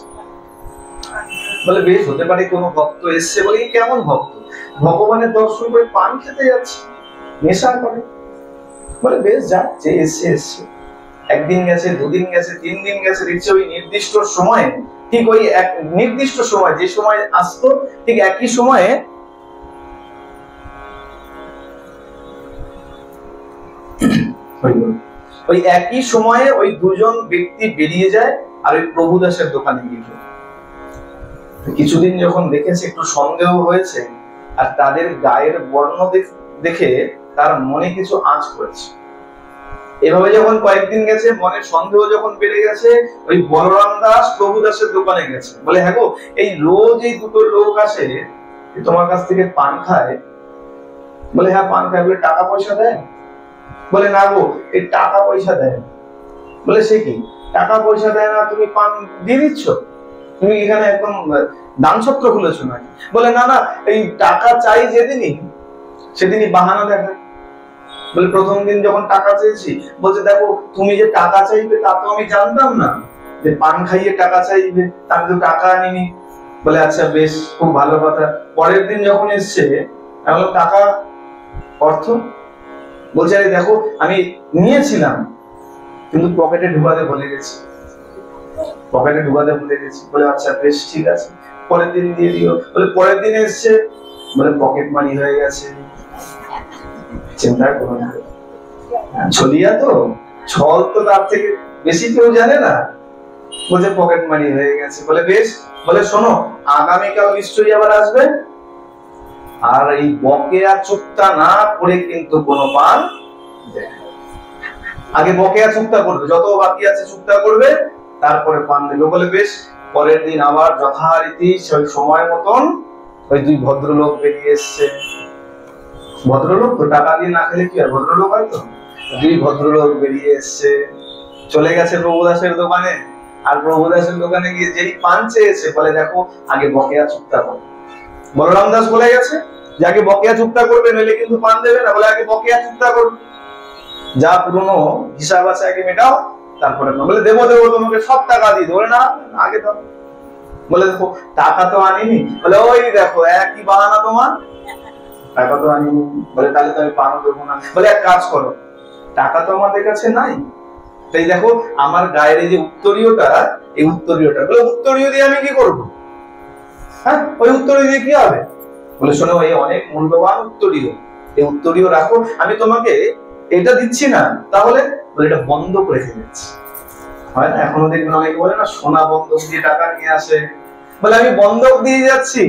বলে বেশ, হতে পারে কোনো ভক্ত এসছে। বলে কেমন ভক্ত? ভগবানের দর্শন করে পান খেতে যাচ্ছে, নেশা করে। বলে বেশ, যাচ্ছে, এসছে এসছে। একদিন গেছে, দুদিন গেছে, 3 দিন গেছে, দেখছে ওই নির্দিষ্ট সময়ে, ঠিক ওই এক নির্দিষ্ট সময়, যে সময় আসতো ঠিক একই সময়ে ওই একই সময়ে ওই দুজন ব্যক্তি বেরিয়ে যায় আর ওই প্রভুদাসের দোকানে গিয়ে। কিছুদিন যখন দেখেছে, একটু সন্দেহ হয়েছে, আর তাদের গায়ের বর্ণ দেখে তার মনে কিছু আঁচ করেছে। এভাবে যখন কয়েকদিন গেছে, মনের সন্দেহ যখন বেড়ে গেছে, ওই বলরাম দাস প্রভুদাসের দোকানে গেছে। বলে হ্যাঁ গো, এই রোজ এই দুটো লোক আসে তোমার কাছ থেকে পান খায়। বলে হ্যাঁ পান খায়। বলে টাকা পয়সা দেয়? বলে না গো, এই টাকা পয়সা দেয়। বলে সে কি, টাকা পয়সা দেয় না, তুমি পান দিয়ে দিচ্ছ? তুমি এখানে একদম দান ছত্র খুলেছো নাকি? বলে না না, এই টাকা চাই যেদিনই, সেদিনই বাহানা দেখায়। বলে প্রথম দিন যখন টাকা চেয়েছি, বলছে দেখো তুমি যে টাকা চাইবে তা তো আমি জানতাম না, যে পান খাইয়ে টাকা চাইবে, আমি তো টাকা আনিনি। বলে আচ্ছা বেশ, খুব ভালো কথা। পরের দিন যখন এসছে, আমি বললাম টাকা, অর্থ? বলছে আরে দেখো আমি নিয়েছিলাম কিন্তু পকেটে ঢুকাতে ভুলে গেছি, পকেটে ঢুকাতে ভুলে গেছি। বলে আচ্ছা বেশ ঠিক আছে, পরের দিন দিয়ে দিও। বলে পরের দিন এসছে, বলে পকেট মানি হয়ে গেছে। চিন্তা করুন, ছলিয়া তো, ছল তো তার থেকে বেশি কেউ জানে না। বলছে পকেট মানি হয়ে গেছে। বলে বেশ, বলে শোনো আগামীকাল নিশ্চয়ই আবার আসবে, আর এই বকেয়া চুক্তা না করে কিন্তু কোনো পান দেবে। আগে বকেয়া চুক্তা করবে, যত বাকি আছে চুক্তা করবে, তারপরে পান দেবে। বলে বেশ। পরের দিন আবার যথারীতি সেই সময় মতন ওই দুই ভদ্রলোক বেরিয়ে এসছে। ভদ্রলোক তো, টাকা দিয়ে না খেলে কি আর ভদ্রলোক হয়? তো দুই ভদ্রলোক বেরিয়ে এসছে, চলে গেছে প্রভুদাসের দোকানে। আর প্রভুদাসের দোকানে গিয়ে যেই পান চেয়েছে, বলে দেখো আগে বকেয়া চুক্তা করো। বলরাম দাস বলে গেছে যে আগে বকেয়া চুক্তা করবে, নইলে কিন্তু পান দেবে না। বলে আগে বকেয়া চুক্তা করবে, যা পুরনো হিসাব আছে আগে মেটাও, তারপরে। বলে দেবো দেবো, তোমাকে সব টাকা দিয়ে দেবো। বলে না আগে দাও। বলে দেখো টাকা তো আনিনি। বলে ওই দেখো একই বাহানা তোমার, টাকা তো আনিনি। বলে তাহলে তো আমি পানও দেবো না। বলে এক কাজ করো, টাকা তো আমাদের কাছে নাই, তাই দেখো আমার গায়ের এই যে উত্তরীয়টা, এই উত্তরীয়টা, বলে উত্তরীয় দিয়ে আমি কি করবো? হ্যাঁ, ওই উত্তরীয় দিয়ে কি হবে? বলে শোনো এই অনেক মূল্যবান উত্তরীয়, এই উত্তরীয় রাখো, আমি তোমাকে এটা দিচ্ছি না। তাহলে বলে এটা বন্ধক রেখে দিচ্ছি। হয় না এখনো দেখবেন অনেকে বলে না সোনা বন্ধক দিয়ে টাকা নিয়ে আসে। বলে আমি বন্ধক দিয়ে যাচ্ছি,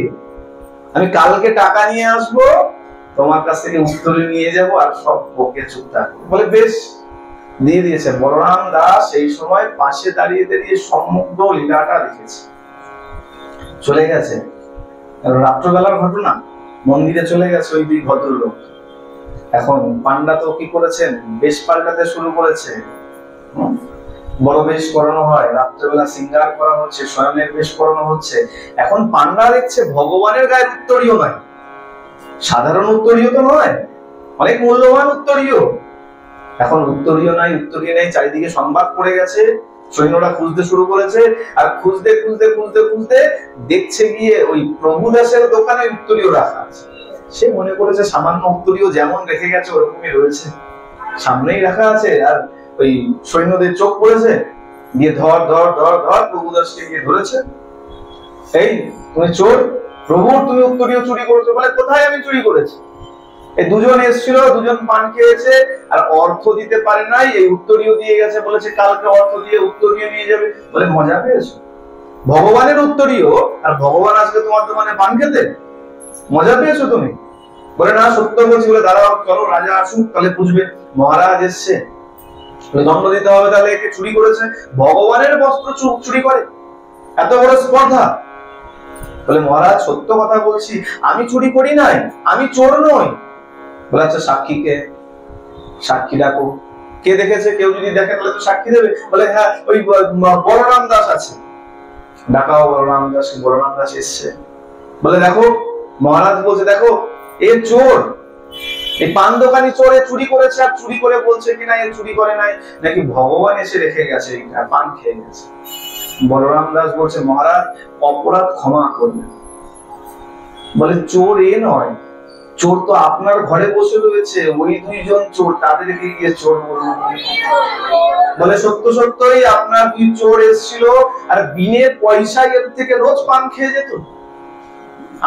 আমি কালকে টাকা নিয়ে আসবো, তোমার কাছ থেকে উত্তরীয় নিয়ে যাব, আর সব বকে চুক্তা। বলে বেশ, দিয়ে দিয়েছে। বলরাম দাস এই সময় পাশে দাঁড়িয়ে দাঁড়িয়ে সমগ্র লীলাটা দেখেছে। চলে গেছে, রাত্রবেলার ঘটনা, মন্দিরে চলে গেছে ওই দুই ভদ্রলোক। এখন পান্ডা তো কি করেছেন, বেশ পাল্টাতে শুরু করেছে। বড় বেশ করানো হয়, রাত্রেবেলা সিঙ্গার করা হচ্ছে, শয়নের বেশ করানো হচ্ছে। এখন পান্ডা দেখছে ভগবানের গায়ের উত্তরীয় নয়, সাধারণ উত্তরীয় তো নয়, অনেক মূল্যবান উত্তরীয়। এখন উত্তরীয় নাই, উত্তরীয় নাই, চারিদিকে সংবাদ পড়ে গেছে। সৈন্যরা খুঁজতে শুরু করেছে, আর খুঁজতে খুঁজতে খুঁজতে খুঁজতে দেখছে গিয়ে ওই প্রভুদাসের দোকানে উত্তরীয় রাখা আছে। সে মনে করেছে সামান্য উত্তরীয় যেমন রেখে গেছে ওরকমই রয়েছে, সামনেই রাখা আছে। আর ওই সৈন্যদের চোখ পড়েছে, গিয়ে ধর ধর ধর ধর প্রভুদাসকে গিয়ে ধরেছে। এই তুমি চোর, প্রভুর তুমি উত্তরীয় চুরি করেছো। বলে কোথায় আমি চুরি করেছি? এই দুজন এসেছিল, দুজন পান খেয়েছে আর অর্থ দিতে পারে নাই, এই উত্তরীয় দিয়ে গেছে, বলেছে কালকে অর্থ দিয়ে উত্তরীয় নিয়ে যাবে। বলে মজা পেয়েছো? ভগবানের উত্তরীয়, আর ভগবান আজকে তোমার দোকানে পান খেতে, মজা পেয়েছো তুমি? বলে না সত্য বলছি। বলে দাঁড়াও, চলো রাজা আসুক, তাহলে বুঝবে। মহারাজ এসছে, দণ্ড দিতে হবে। তাহলে একে চুরি করেছে, ভগবানের বস্ত্র চুরি করে, এত বড় স্পর্ধা। বলে মহারাজ সত্য কথা বলছি, আমি চুরি করি নাই, আমি চোর নই। বলে আচ্ছা সাক্ষীকে, সাক্ষী ডাকো। কে দেখেছে? কেউ যদি দেখে তাহলে তো সাক্ষী দেবে। বলে হ্যাঁ ওই বলরাম দাস আছে, ডাকাও বলরাম দাস। বলরাম দাস এসছে। বলে দেখো মহারাজ বলছে, দেখো এ চোর, এই পান দোকানি চোর, এ চুরি করেছে। আর চুরি করে বলছে কিনা এ চুরি করে নাই, নাকি ভগবান এসে রেখে গেছে, পান খেয়ে গেছে। বলরাম দাস বলছে মহারাজ অপরাধ ক্ষমা করবেন। বলে চোর এ নয়, চোর তো আপনার ঘরে বসে রয়েছে, ওই দুইজন চোর, তাদেরকে গিয়ে চোর বলুন। বলে সত্য সত্যই আপনার দুই চোর এসেছিল, আর বিনে পয়সায় এর থেকে রোজ পান খেয়ে যেত।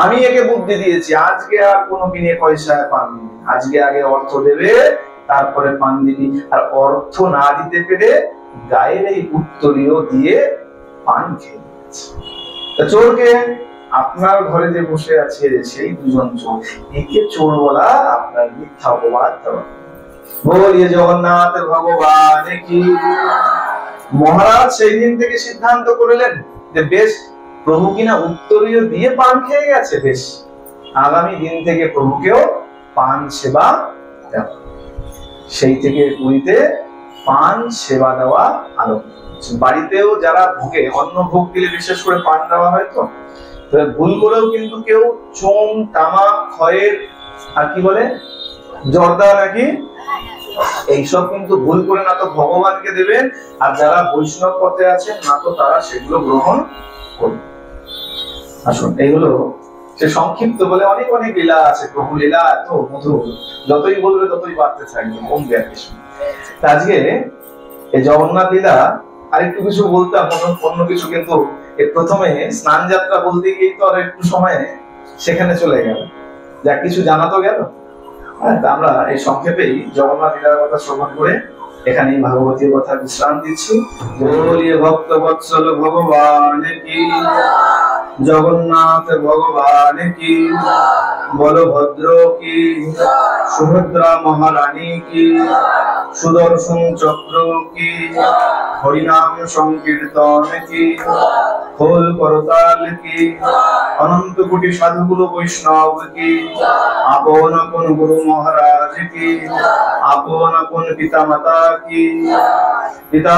আমি একে বুদ্ধি দিয়েছি, আজকে আর কোনো বিনে পয়সায় পান দিবি, আজকে আগে অর্থ দেবে, তারপরে পান দিবি। আর অর্থ না দিতে পেরে গায়ের এই উত্তরীয় দিয়ে পান খেয়ে গেছে। চোরকে আপনার ঘরে যে বসে আছে সেই দুজন চোর, একে চোর বলা আপনার মিথ্যা অপবাদ দেওয়া। বলিয়ে জগন্নাথ ভগবান কি। মহারাজ সেই দিন থেকে সিদ্ধান্ত করলেন যে বেশ, প্রভু কিনা উত্তরীয় দিয়ে পান খেয়ে গেছে, বেশ আগামী দিন থেকে প্রভুকেও পান সেবা দেওয়া। সেই থেকে পুরীতে পান সেবা দেওয়া আরম্ভ। বাড়িতেও যারা ভোগে, অন্ন ভোগ দিলে বিশেষ করে পান দেওয়া হয়। তো ভুল করেও কিন্তু কেউ চোম, তামাক, খয়ের, আর কি বলে জর্দা নাকি এইসব কিন্তু ভুল করে না তো ভগবানকে দেবেন, আর যারা বৈষ্ণব পথে আছেন না তো তারা সেগুলো গ্রহণ করবে। আসুন, এইগুলো সে সংক্ষিপ্ত বলে অনেক অনেক লীলা আছে, প্রভু লীলা এত মধুর, যতই বলবে ততই বাড়তে থাকবে। ওম জ্ঞান কৃষ্ণ। আজকে এই জগন্নাথ লীলা আরেকটু কিছু বলতাম, অন্য কিছু, কিন্তু প্রথমে স্নান যাত্রা বলতে গিয়েই তো আর একটু সময় সেখানে চলে গেল, যা কিছু জানা তো গেল। আমরা এই সংক্ষেপেই জগন্নাথ লীলার কথা শ্রবণ করে এখানে ভাগবতীয় কথা বিশ্রাম দিচ্ছি। বলিয়ে ভক্ত বৎসল ভগবান কি, জগন্নাথ ভগবান কি, বলভদ্র কি, সুভদ্রা মহারানী কি, সুদর্শন চক্র কি, হরিনাম সংকীর্তন কি, খোল করতাল কি, অনন্ত কোটি সাধুগুরু বৈষ্ণব কি, আপন আপন গুরু মহারাজ কি, আপন আপন পিতা মাতা কি, পিতা